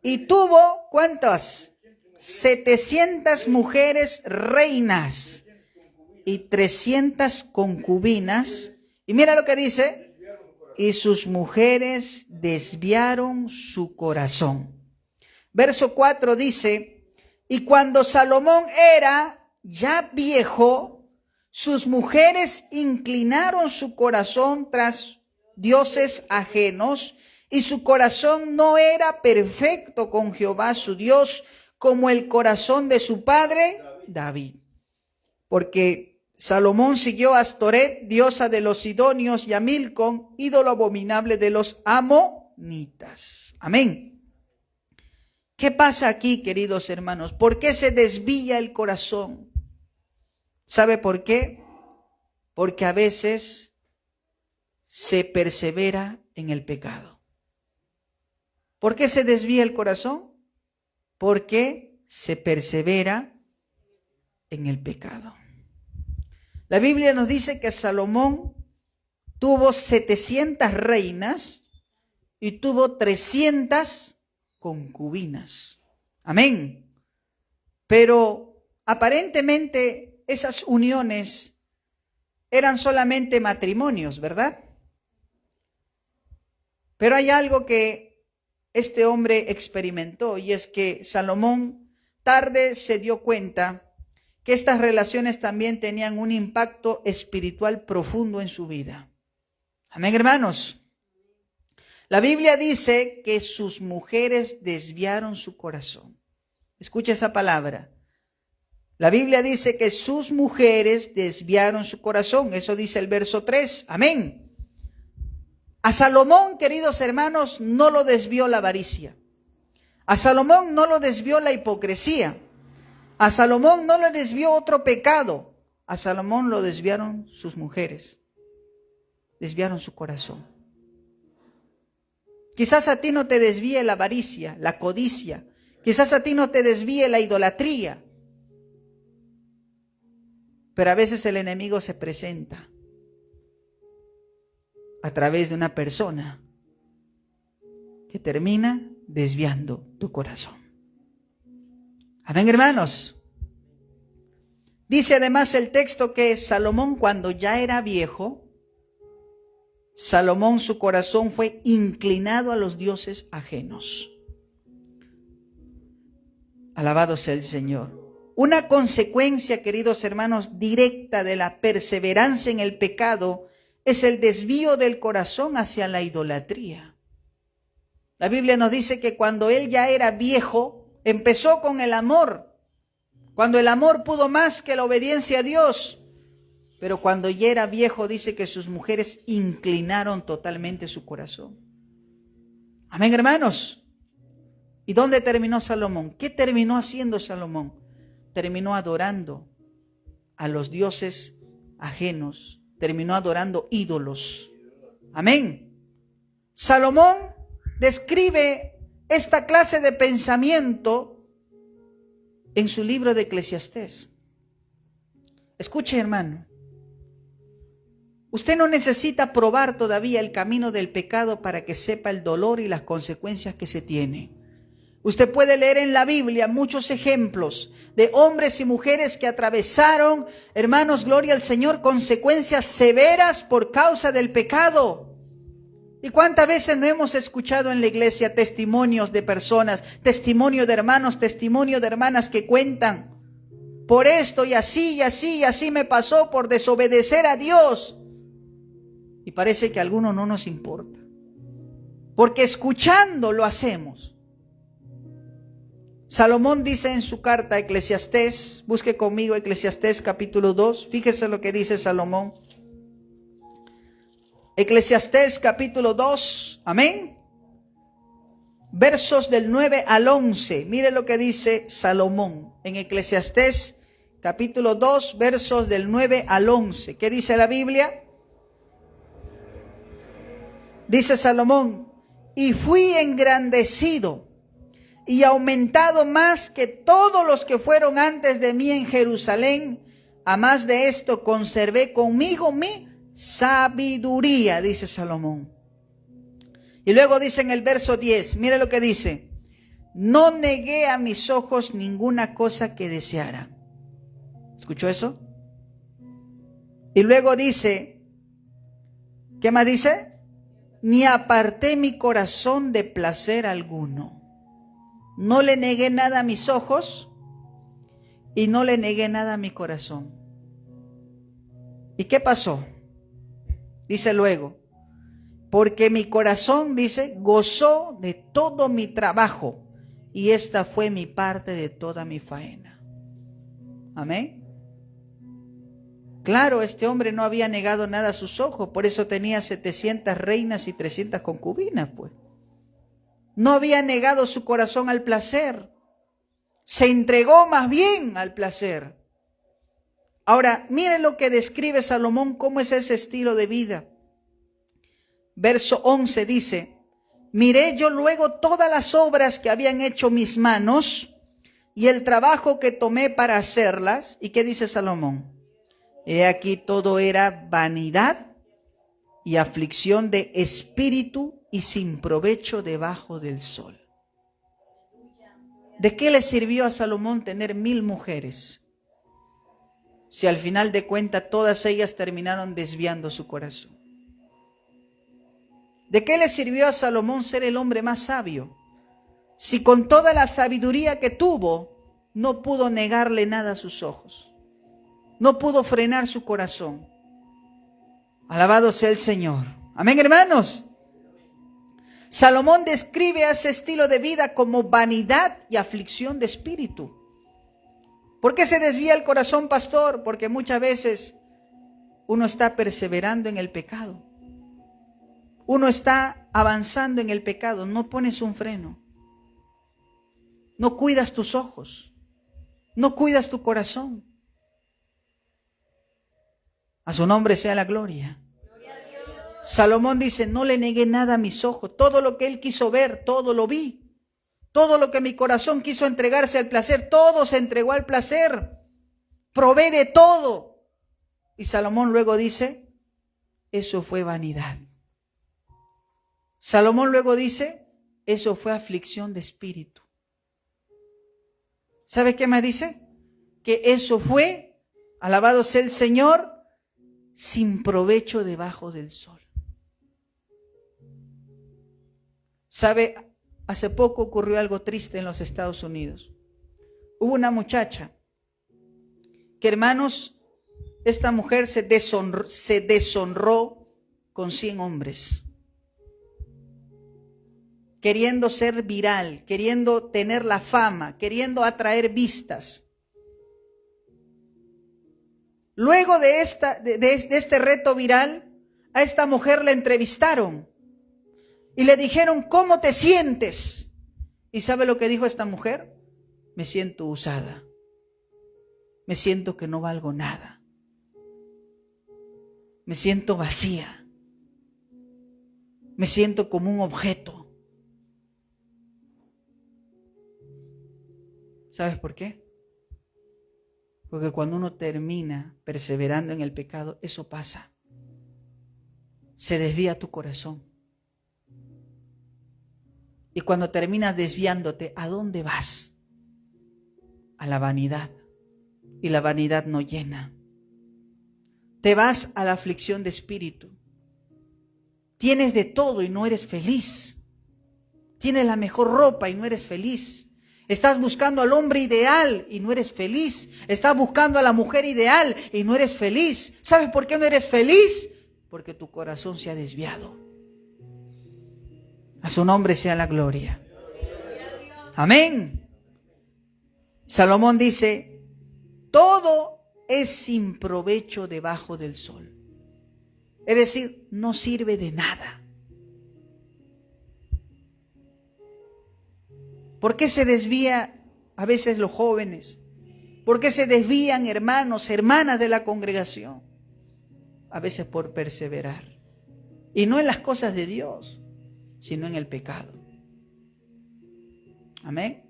Y tuvo, ¿cuántas? 700 mujeres reinas y 300 concubinas. Y mira lo que dice. Y sus mujeres desviaron su corazón. Verso 4 dice, y cuando Salomón era ya viejo, sus mujeres inclinaron su corazón tras dioses ajenos, y su corazón no era perfecto con Jehová su Dios, como el corazón de su padre David. Porque Salomón siguió a Astoret, diosa de los sidonios, y a Milcom, ídolo abominable de los amonitas. Amén. ¿Qué pasa aquí, queridos hermanos? ¿Por qué se desvía el corazón? ¿Sabe por qué? Porque a veces se persevera en el pecado. ¿Por qué se desvía el corazón? Porque se persevera en el pecado. La Biblia nos dice que Salomón tuvo 700 reinas y tuvo 300 concubinas. Amén. Pero aparentemente esas uniones eran solamente matrimonios, ¿verdad? Pero hay algo que este hombre experimentó, y es que Salomón tarde se dio cuenta que estas relaciones también tenían un impacto espiritual profundo en su vida. Amén, hermanos. La Biblia dice que sus mujeres desviaron su corazón. Escucha esa palabra. La Biblia dice que sus mujeres desviaron su corazón. Eso dice el verso 3. Amén. A Salomón, queridos hermanos, no lo desvió la avaricia. A Salomón no lo desvió la hipocresía. A Salomón no le desvió otro pecado. A Salomón lo desviaron sus mujeres. Desviaron su corazón. Quizás a ti no te desvíe la avaricia, la codicia. Quizás a ti no te desvíe la idolatría. Pero a veces el enemigo se presenta a través de una persona que termina desviando tu corazón. Amén, hermanos. Dice además el texto que Salomón, cuando ya era viejo, Salomón, su corazón fue inclinado a los dioses ajenos. Alabado sea el Señor. Una consecuencia, queridos hermanos, directa de la perseverancia en el pecado es el desvío del corazón hacia la idolatría. La Biblia nos dice que cuando él ya era viejo, empezó con el amor. Cuando el amor pudo más que la obediencia a Dios. Pero cuando ya era viejo, dice que sus mujeres inclinaron totalmente su corazón. Amén, hermanos. ¿Y dónde terminó Salomón? ¿Qué terminó haciendo Salomón? Terminó adorando a los dioses ajenos. Terminó adorando ídolos. Amén. Salomón describe esta clase de pensamiento en su libro de Eclesiastés. Escuche, hermano. Usted no necesita probar todavía el camino del pecado para que sepa el dolor y las consecuencias que se tiene. Usted puede leer en la Biblia muchos ejemplos de hombres y mujeres que atravesaron, hermanos, gloria al Señor, consecuencias severas por causa del pecado. ¿Y cuántas veces no hemos escuchado en la iglesia testimonios de personas, testimonio de hermanos, testimonio de hermanas que cuentan por esto y así y así y así me pasó por desobedecer a Dios? Y parece que a algunos no nos importa, porque escuchando lo hacemos. Salomón dice en su carta a Eclesiastés, busque conmigo Eclesiastés capítulo 2, fíjese lo que dice Salomón. Eclesiastés capítulo 2, amén. Versos del 9 al 11, mire lo que dice Salomón en Eclesiastés capítulo 2, versos del 9 al 11. ¿Qué dice la Biblia? Dice Salomón: y fui engrandecido y aumentado más que todos los que fueron antes de mí en Jerusalén. A más de esto conservé conmigo mi sabiduría, dice Salomón. Y luego dice en el verso 10, mire lo que dice: no negué a mis ojos ninguna cosa que deseara. ¿Escuchó eso? Y luego dice, ¿qué más dice? Ni aparté mi corazón de placer alguno. No le negué nada a mis ojos y no le negué nada a mi corazón. ¿Y qué pasó? Dice luego, porque mi corazón, dice, gozó de todo mi trabajo y esta fue mi parte de toda mi faena. Amén. Claro, este hombre no había negado nada a sus ojos, por eso tenía 700 reinas y 300 concubinas, pues. No había negado su corazón al placer. Se entregó más bien al placer. Ahora, mire lo que describe Salomón, cómo es ese estilo de vida. Verso 11 dice: miré yo luego todas las obras que habían hecho mis manos y el trabajo que tomé para hacerlas. ¿Y qué dice Salomón? He aquí todo era vanidad y aflicción de espíritu y sin provecho debajo del sol. ¿De qué le sirvió a Salomón tener 1000 mujeres? Si al final de cuentas todas ellas terminaron desviando su corazón. ¿De qué le sirvió a Salomón ser el hombre más sabio? Si con toda la sabiduría que tuvo, no pudo negarle nada a sus ojos. No pudo frenar su corazón. Alabado sea el Señor. Amén, hermanos. Salomón describe a ese estilo de vida como vanidad y aflicción de espíritu. ¿Por qué se desvía el corazón, pastor? Porque muchas veces uno está perseverando en el pecado. Uno está avanzando en el pecado, no pones un freno. No cuidas tus ojos. No cuidas tu corazón. A su nombre sea la gloria. Salomón dice, no le negué nada a mis ojos. Todo lo que él quiso ver, todo lo vi. Todo lo que mi corazón quiso entregarse al placer, todo se entregó al placer. Probé de todo. Y Salomón luego dice, eso fue vanidad. Salomón luego dice, eso fue aflicción de espíritu. ¿Sabe qué más dice? Que eso fue, alabado sea el Señor, sin provecho debajo del sol. ¿Sabe? Hace poco ocurrió algo triste en los Estados Unidos. Hubo una muchacha que, hermanos, esta mujer se deshonró con 100 hombres. Queriendo ser viral, queriendo tener la fama, queriendo atraer vistas. Luego de este reto viral, a esta mujer la entrevistaron y le dijeron, ¿cómo te sientes? ¿Y sabe lo que dijo esta mujer? Me siento usada. Me siento que no valgo nada. Me siento vacía. Me siento como un objeto. ¿Sabes por qué? Porque cuando uno termina perseverando en el pecado, eso pasa. Se desvía tu corazón. Y cuando terminas desviándote, ¿a dónde vas? A la vanidad. Y la vanidad no llena. Te vas a la aflicción de espíritu. Tienes de todo y no eres feliz. Tienes la mejor ropa y no eres feliz. Estás buscando al hombre ideal y no eres feliz. Estás buscando a la mujer ideal y no eres feliz. ¿Sabes por qué no eres feliz? Porque tu corazón se ha desviado. A su nombre sea la gloria. Amén. Salomón dice, todo es sin provecho debajo del sol. Es decir, no sirve de nada. ¿Por qué se desvía a veces los jóvenes? ¿Por qué se desvían hermanos, hermanas de la congregación? A veces por perseverar. Y no en las cosas de Dios, sino en el pecado. Amén.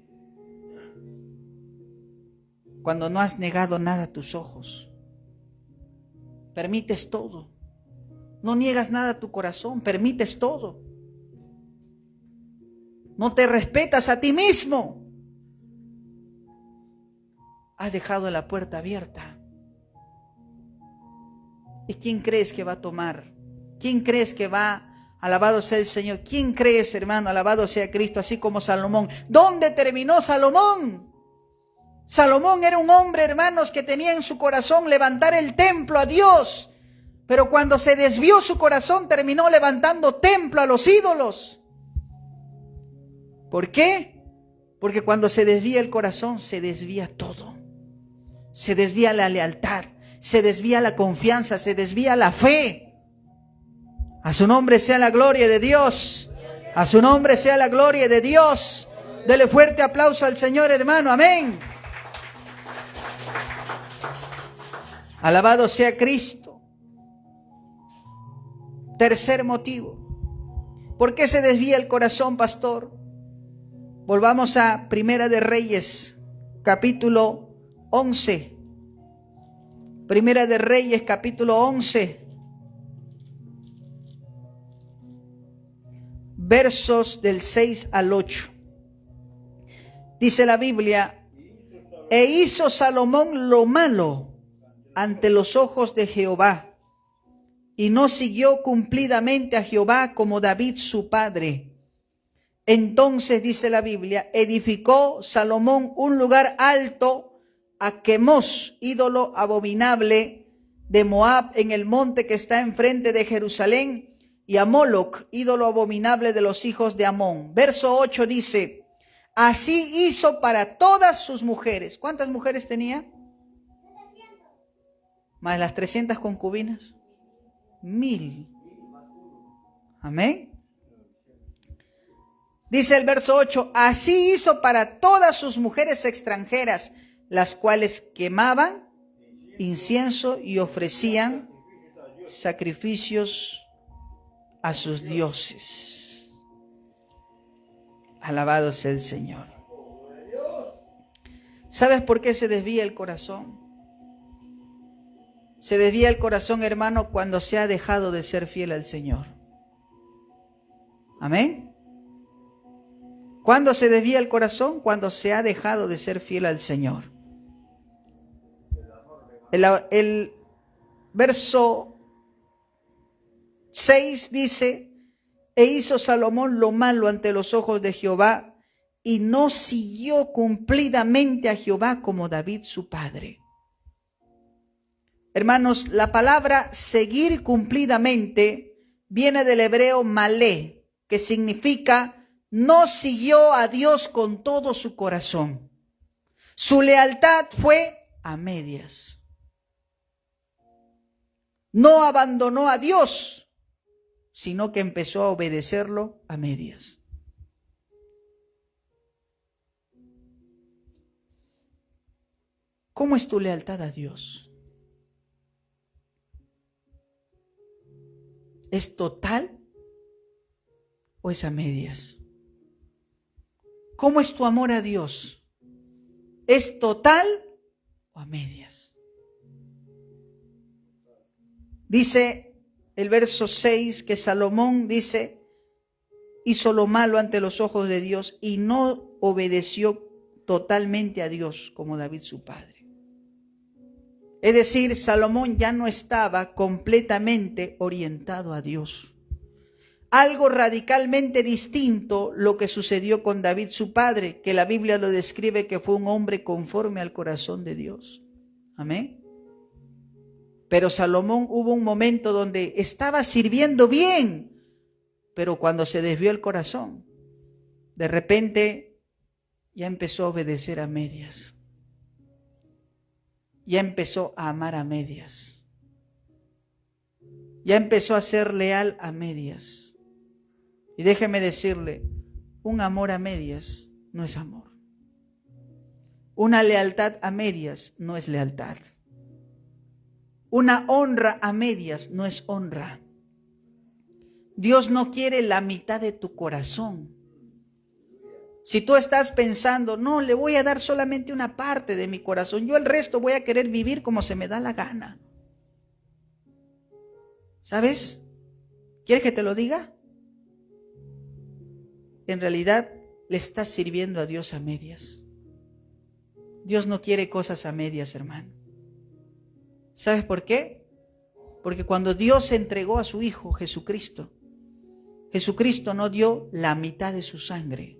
Cuando no has negado nada a tus ojos, permites todo. No niegas nada a tu corazón, permites todo. No te respetas a ti mismo. Has dejado la puerta abierta. ¿Y quién crees que va a tomar? ¿Quién crees que va? Alabado sea el Señor. ¿Quién crees, hermano? Alabado sea Cristo, así como Salomón. ¿Dónde terminó Salomón? Salomón era un hombre, hermanos, que tenía en su corazón levantar el templo a Dios. Pero cuando se desvió su corazón, terminó levantando templo a los ídolos. ¿Por qué? Porque cuando se desvía el corazón, se desvía todo. Se desvía la lealtad, se desvía la confianza, se desvía la fe. A su nombre sea la gloria de Dios. A su nombre sea la gloria de Dios. Dele fuerte aplauso al Señor, hermano. Amén. Alabado sea Cristo. Tercer motivo. ¿Por qué se desvía el corazón, pastor? Volvamos a Primera de Reyes, capítulo 11. Primera de Reyes, capítulo 11. Versos del 6 al 8. Dice la Biblia: e hizo Salomón lo malo ante los ojos de Jehová, y no siguió cumplidamente a Jehová como David su padre. Entonces, dice la Biblia, edificó Salomón un lugar alto a Quemos, ídolo abominable de Moab, en el monte que está enfrente de Jerusalén, y a Moloc, ídolo abominable de los hijos de Amón. Verso 8 dice: así hizo para todas sus mujeres. ¿Cuántas mujeres tenía? 300. Más las 300 concubinas. 1000. Amén. Dice el verso 8: así hizo para todas sus mujeres extranjeras, las cuales quemaban incienso y ofrecían sacrificios a sus dioses. Alabado sea el Señor. ¿Sabes por qué se desvía el corazón? Se desvía el corazón, hermano, cuando se ha dejado de ser fiel al Señor. Amén. ¿Cuándo se desvía el corazón? Cuando se ha dejado de ser fiel al Señor. El verso 6 dice: e hizo Salomón lo malo ante los ojos de Jehová, y no siguió cumplidamente a Jehová como David su padre. Hermanos, la palabra seguir cumplidamente viene del hebreo malé, que significa no siguió a Dios con todo su corazón. Su lealtad fue a medias. No abandonó a Dios, sino que empezó a obedecerlo a medias. ¿Cómo es tu lealtad a Dios? ¿Es total o es a medias? ¿Cómo es tu amor a Dios? ¿Es total o a medias? Dice el verso 6 que Salomón dice: hizo lo malo ante los ojos de Dios y no obedeció totalmente a Dios como David su padre. Es decir, Salomón ya no estaba completamente orientado a Dios. Algo radicalmente distinto lo que sucedió con David su padre, que la Biblia lo describe que fue un hombre conforme al corazón de Dios. Amén. Pero Salomón hubo un momento donde estaba sirviendo bien, pero cuando se desvió el corazón, de repente ya empezó a obedecer a medias. Ya empezó a amar a medias. Ya empezó a ser leal a medias. Y déjeme decirle, un amor a medias no es amor. Una lealtad a medias no es lealtad. Una honra a medias no es honra. Dios no quiere la mitad de tu corazón. Si tú estás pensando, no, le voy a dar solamente una parte de mi corazón, yo el resto voy a querer vivir como se me da la gana. ¿Sabes? ¿Quieres que te lo diga? En realidad le estás sirviendo a Dios a medias. Dios no quiere cosas a medias, hermano. ¿Sabes por qué? Porque cuando Dios entregó a su Hijo Jesucristo, Jesucristo no dio la mitad de su sangre.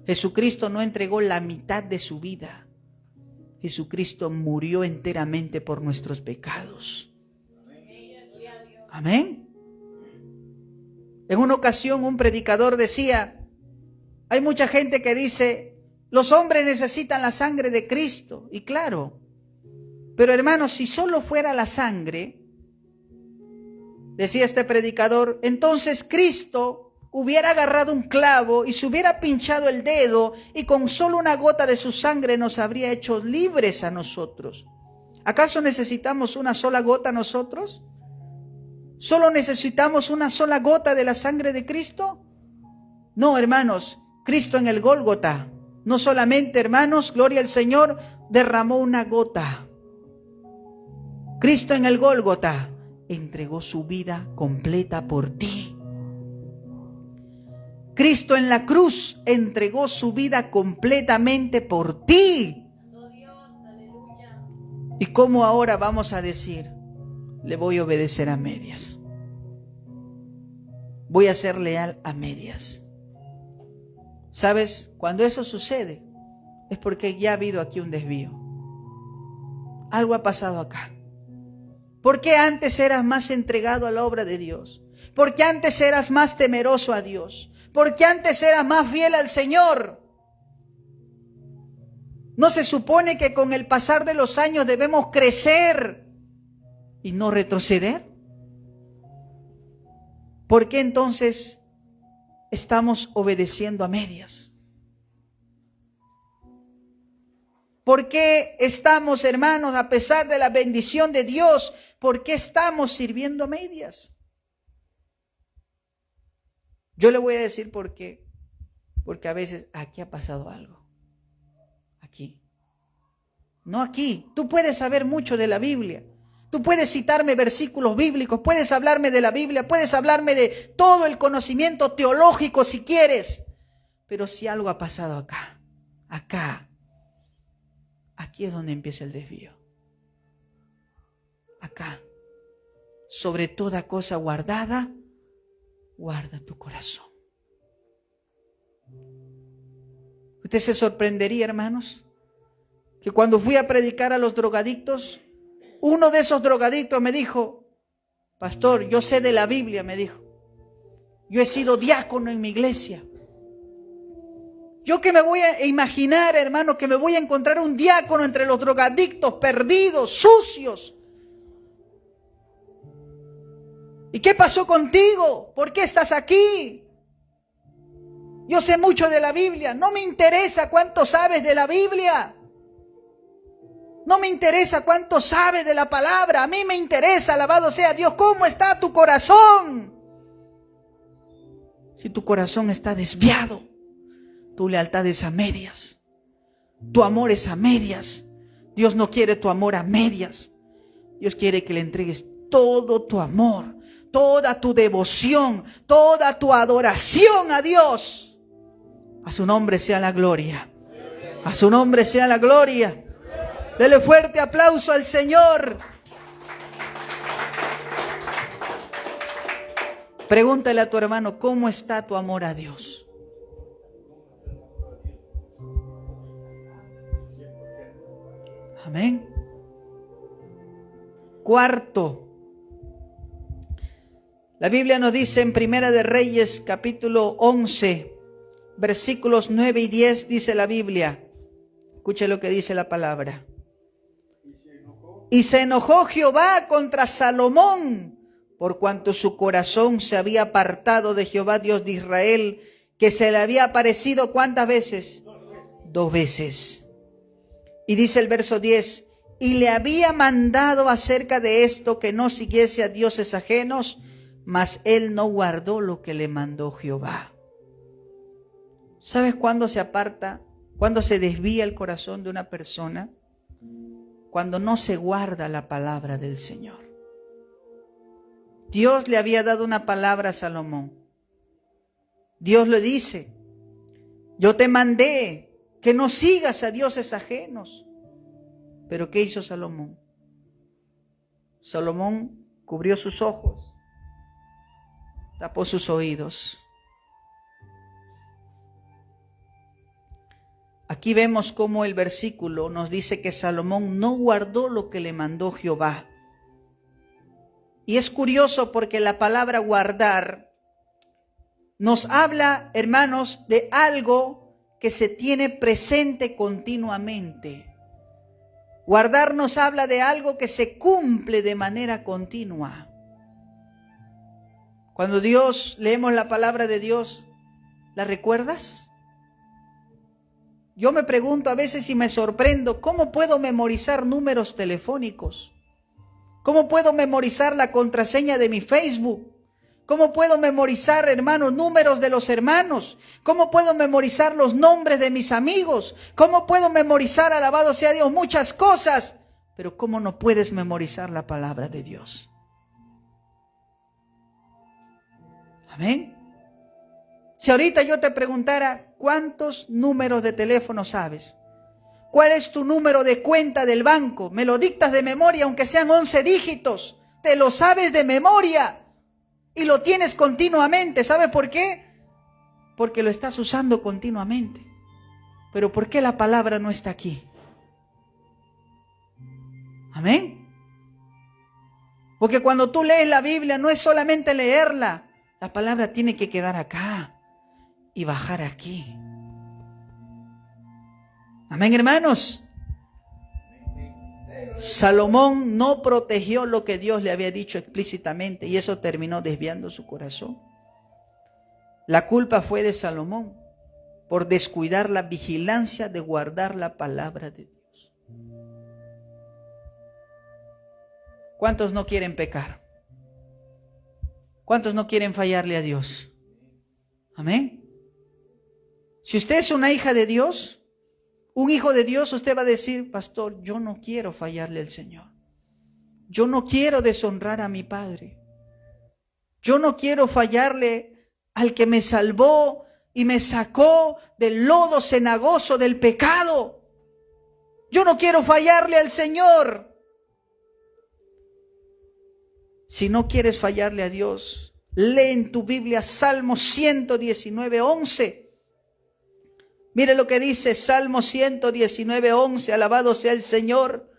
Jesucristo no entregó la mitad de su vida. Jesucristo murió enteramente por nuestros pecados. Amén. En una ocasión un predicador decía, hay mucha gente que dice, los hombres necesitan la sangre de Cristo. Y claro, Pero hermanos, si solo fuera la sangre, decía este predicador, entonces Cristo hubiera agarrado un clavo y se hubiera pinchado el dedo y con solo una gota de su sangre nos habría hecho libres a nosotros. ¿Acaso necesitamos una sola gota nosotros? ¿Solo necesitamos una sola gota de la sangre de Cristo? No, hermanos, Cristo en el Gólgota, no solamente, hermanos, gloria al Señor, derramó una gota. Cristo en el Gólgota entregó su vida completa por ti. Cristo en la cruz entregó su vida completamente por ti. ¿Y cómo ahora vamos a decir, le voy a obedecer a medias? Voy a ser leal a medias. ¿Sabes? Cuando eso sucede, es porque ya ha habido aquí un desvío. Algo ha pasado acá. ¿Por qué antes eras más entregado a la obra de Dios? ¿Por qué antes eras más temeroso a Dios? ¿Por qué antes eras más fiel al Señor? ¿No se supone que con el pasar de los años debemos crecer y no retroceder? ¿Por qué entonces estamos obedeciendo a medias? ¿Por qué estamos, hermanos, a pesar de la bendición de Dios, por qué estamos sirviendo a medias? Yo le voy a decir por qué. Porque a veces aquí ha pasado algo. Aquí. No aquí. Tú puedes saber mucho de la Biblia. Tú puedes citarme versículos bíblicos, puedes hablarme de la Biblia, puedes hablarme de todo el conocimiento teológico si quieres. Pero si algo ha pasado acá, aquí es donde empieza el desvío. Acá. Sobre toda cosa guardada, guarda tu corazón. Usted se sorprendería, hermanos, que cuando fui a predicar a los drogadictos, uno de esos drogadictos me dijo, pastor, yo sé de la Biblia, me dijo. Yo he sido diácono en mi iglesia. Yo que me voy a imaginar, hermano, que me voy a encontrar un diácono entre los drogadictos, perdidos, sucios. ¿Y qué pasó contigo? ¿Por qué estás aquí? Yo sé mucho de la Biblia. No me interesa cuánto sabes de la Biblia. No me interesa cuánto sabes de la palabra. A mí me interesa, alabado sea Dios, cómo está tu corazón. Si tu corazón está desviado, tu lealtad es a medias. Tu amor es a medias. Dios no quiere tu amor a medias. Dios quiere que le entregues todo tu amor, toda tu devoción, toda tu adoración a Dios. A su nombre sea la gloria. A su nombre sea la gloria. Dele fuerte aplauso al Señor. Pregúntale a tu hermano, ¿cómo está tu amor a Dios? Amén. Cuarto, la Biblia nos dice en Primera de Reyes, capítulo 11, versículos 9 y 10, dice la Biblia. Escuche lo que dice la palabra. Y se enojó Jehová contra Salomón, por cuanto su corazón se había apartado de Jehová Dios de Israel, que se le había aparecido ¿cuántas veces? 2 veces. Y dice el verso 10, y le había mandado acerca de esto que no siguiese a dioses ajenos, mas él no guardó lo que le mandó Jehová. ¿Sabes cuándo se aparta? ¿Cuándo se desvía el corazón de una persona? Cuando no se guarda la palabra del Señor. Dios le había dado una palabra a Salomón. Dios le dice, yo te mandé que no sigas a dioses ajenos. Pero ¿qué hizo Salomón? Salomón cubrió sus ojos, tapó sus oídos. Aquí vemos cómo el versículo nos dice que Salomón no guardó lo que le mandó Jehová. Y es curioso porque la palabra guardar nos habla, hermanos, de algo que se tiene presente continuamente. Guardar nos habla de algo que se cumple de manera continua. Cuando leemos la palabra de Dios, ¿la recuerdas? Yo me pregunto a veces y me sorprendo, ¿cómo puedo memorizar números telefónicos? ¿Cómo puedo memorizar la contraseña de mi Facebook? ¿Cómo puedo memorizar, hermanos, números de los hermanos? ¿Cómo puedo memorizar los nombres de mis amigos? ¿Cómo puedo memorizar, alabado sea Dios, muchas cosas? Pero ¿cómo no puedes memorizar la palabra de Dios? Amén. Si ahorita yo te preguntara, ¿cuántos números de teléfono sabes? ¿Cuál es tu número de cuenta del banco? Me lo dictas de memoria, aunque sean 11 dígitos. Te lo sabes de memoria. Y lo tienes continuamente. ¿Sabe por qué? Porque lo estás usando continuamente. Pero ¿por qué la palabra no está aquí? Amén. Porque cuando tú lees la Biblia no es solamente leerla. La palabra tiene que quedar acá y bajar aquí. Amén, hermanos. Salomón no protegió lo que Dios le había dicho explícitamente y eso terminó desviando su corazón. La culpa fue de Salomón por descuidar la vigilancia de guardar la palabra de Dios. ¿Cuántos no quieren pecar? ¿Cuántos no quieren fallarle a Dios? Amén. Si usted es una hija de Dios, un hijo de Dios, usted va a decir, pastor, yo no quiero fallarle al Señor. Yo no quiero deshonrar a mi Padre. Yo no quiero fallarle al que me salvó y me sacó del lodo cenagoso del pecado. Yo no quiero fallarle al Señor. Si no quieres fallarle a Dios, lee en tu Biblia Salmo 119, 11. Mire lo que dice Salmo 119, 11. Alabado sea el Señor.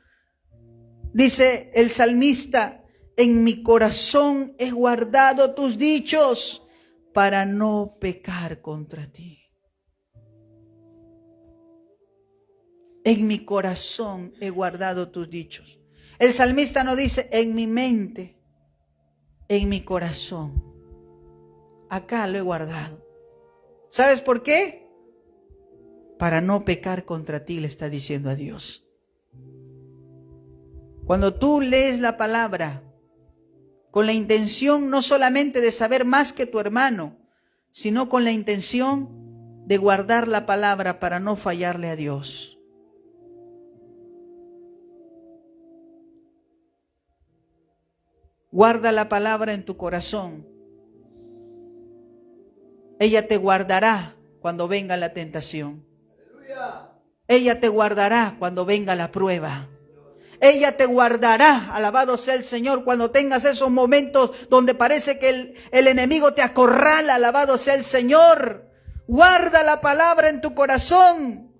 Dice el salmista, en mi corazón he guardado tus dichos para no pecar contra ti. En mi corazón he guardado tus dichos. El salmista no dice en mi mente, en mi corazón. Acá lo he guardado. ¿Sabes por qué? Para no pecar contra ti, le está diciendo a Dios. Cuando tú lees la palabra con la intención no solamente de saber más que tu hermano, sino con la intención de guardar la palabra para no fallarle a Dios. Guarda la palabra en tu corazón. Ella te guardará cuando venga la tentación. Ella te guardará cuando venga la prueba. Ella te guardará, alabado sea el Señor, cuando tengas esos momentos donde parece que el enemigo te acorrala, alabado sea el Señor. Guarda la palabra en tu corazón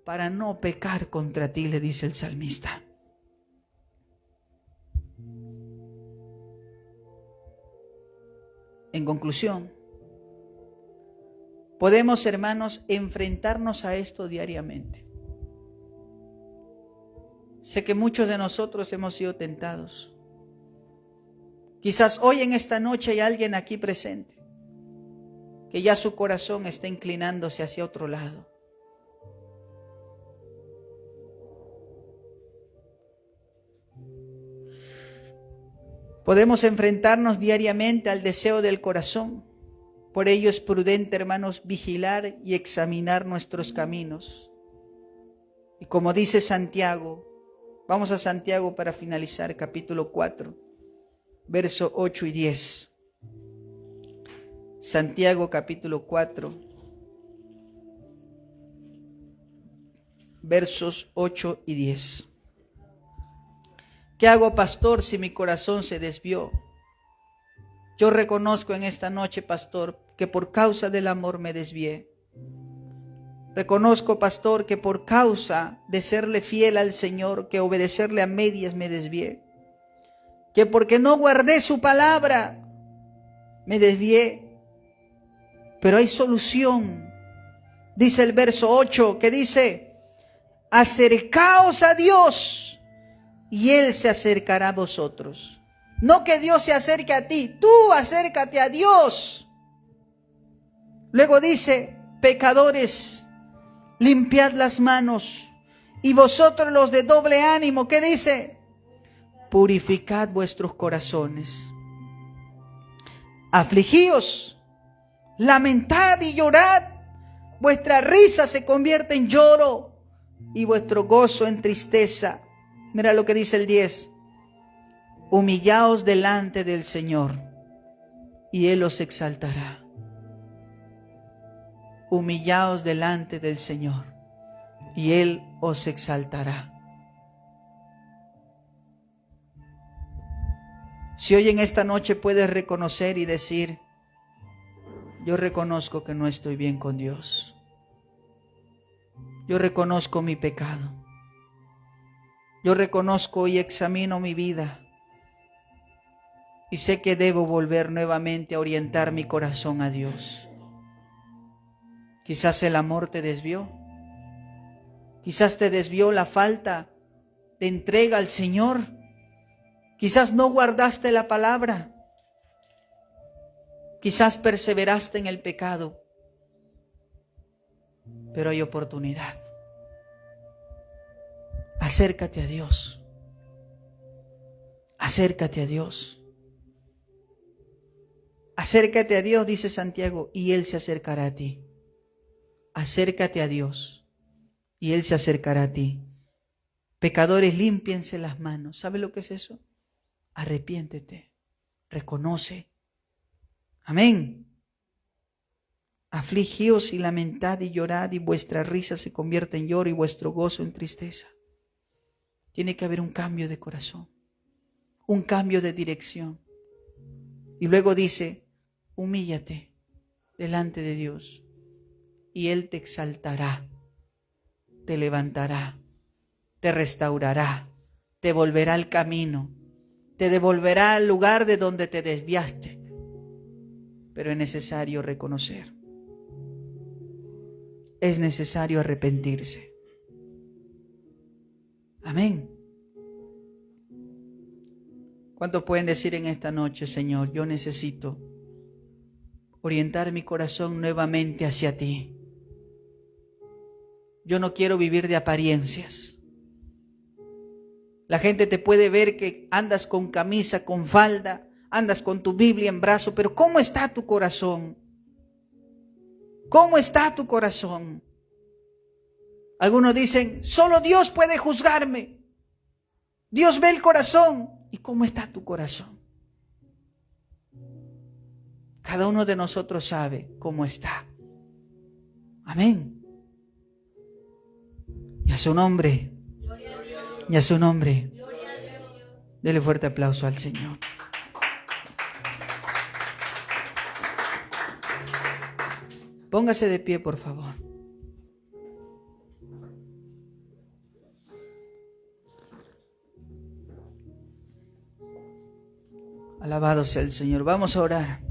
para no pecar contra ti, le dice el salmista. En conclusión, podemos, hermanos, enfrentarnos a esto diariamente. Sé que muchos de nosotros hemos sido tentados. Quizás hoy en esta noche hay alguien aquí presente que ya su corazón está inclinándose hacia otro lado. Podemos enfrentarnos diariamente al deseo del corazón. Por ello es prudente, hermanos, vigilar y examinar nuestros caminos. Y como dice Santiago, vamos a Santiago para finalizar, capítulo 4, versos 8 y 10. Santiago, capítulo 4, versos 8 y 10. ¿Qué hago, pastor, si mi corazón se desvió? Yo reconozco en esta noche, pastor, que por causa del amor me desvié. Reconozco, pastor, que por causa de serle fiel al Señor, que obedecerle a medias me desvié. Que porque no guardé su palabra, me desvié. Pero hay solución. Dice el verso 8, que dice, Acercaos a Dios y Él se acercará a vosotros. No que Dios se acerque a ti, tú acércate a Dios. Luego dice, pecadores, limpiad las manos, y vosotros los de doble ánimo, ¿qué dice? Purificad vuestros corazones. Afligíos, lamentad y llorad. Vuestra risa se convierte en lloro y vuestro gozo en tristeza. Mira lo que dice el 10. Humillaos delante del Señor y Él os exaltará. Humillaos delante del Señor y Él os exaltará. Si hoy en esta noche puedes reconocer y decir, yo reconozco que no estoy bien con Dios. Yo reconozco mi pecado. Yo reconozco y examino mi vida. Y sé que debo volver nuevamente a orientar mi corazón a Dios. Quizás el amor te desvió. Quizás te desvió la falta de entrega al Señor. Quizás no guardaste la palabra. Quizás perseveraste en el pecado. Pero hay oportunidad. Acércate a Dios. Acércate a Dios. Acércate a Dios, dice Santiago, y Él se acercará a ti. Acércate a Dios y Él se acercará a ti. Pecadores, límpiense las manos. ¿Sabe lo que es eso? Arrepiéntete, reconoce. Amén. Afligíos y lamentad y llorad, y vuestra risa se convierte en lloro y vuestro gozo en tristeza. Tiene que haber un cambio de corazón, un cambio de dirección. Y luego dice, humíllate delante de Dios y Él te exaltará, te levantará, te restaurará, te volverá al camino, te devolverá al lugar de donde te desviaste. Pero es necesario reconocer. Es necesario arrepentirse. Amén. ¿Cuántos pueden decir en esta noche, Señor, yo necesito orientar mi corazón nuevamente hacia ti? Yo no quiero vivir de apariencias. La gente te puede ver que andas con camisa, con falda, andas con tu Biblia en brazo, pero ¿cómo está tu corazón? ¿Cómo está tu corazón? Algunos dicen, solo Dios puede juzgarme. Dios ve el corazón. ¿Y cómo está tu corazón? Cada uno de nosotros sabe cómo está. Amén. Y a su nombre. Y a su nombre. Dele fuerte aplauso al Señor. Póngase de pie, por favor. Alabado sea el Señor. Vamos a orar.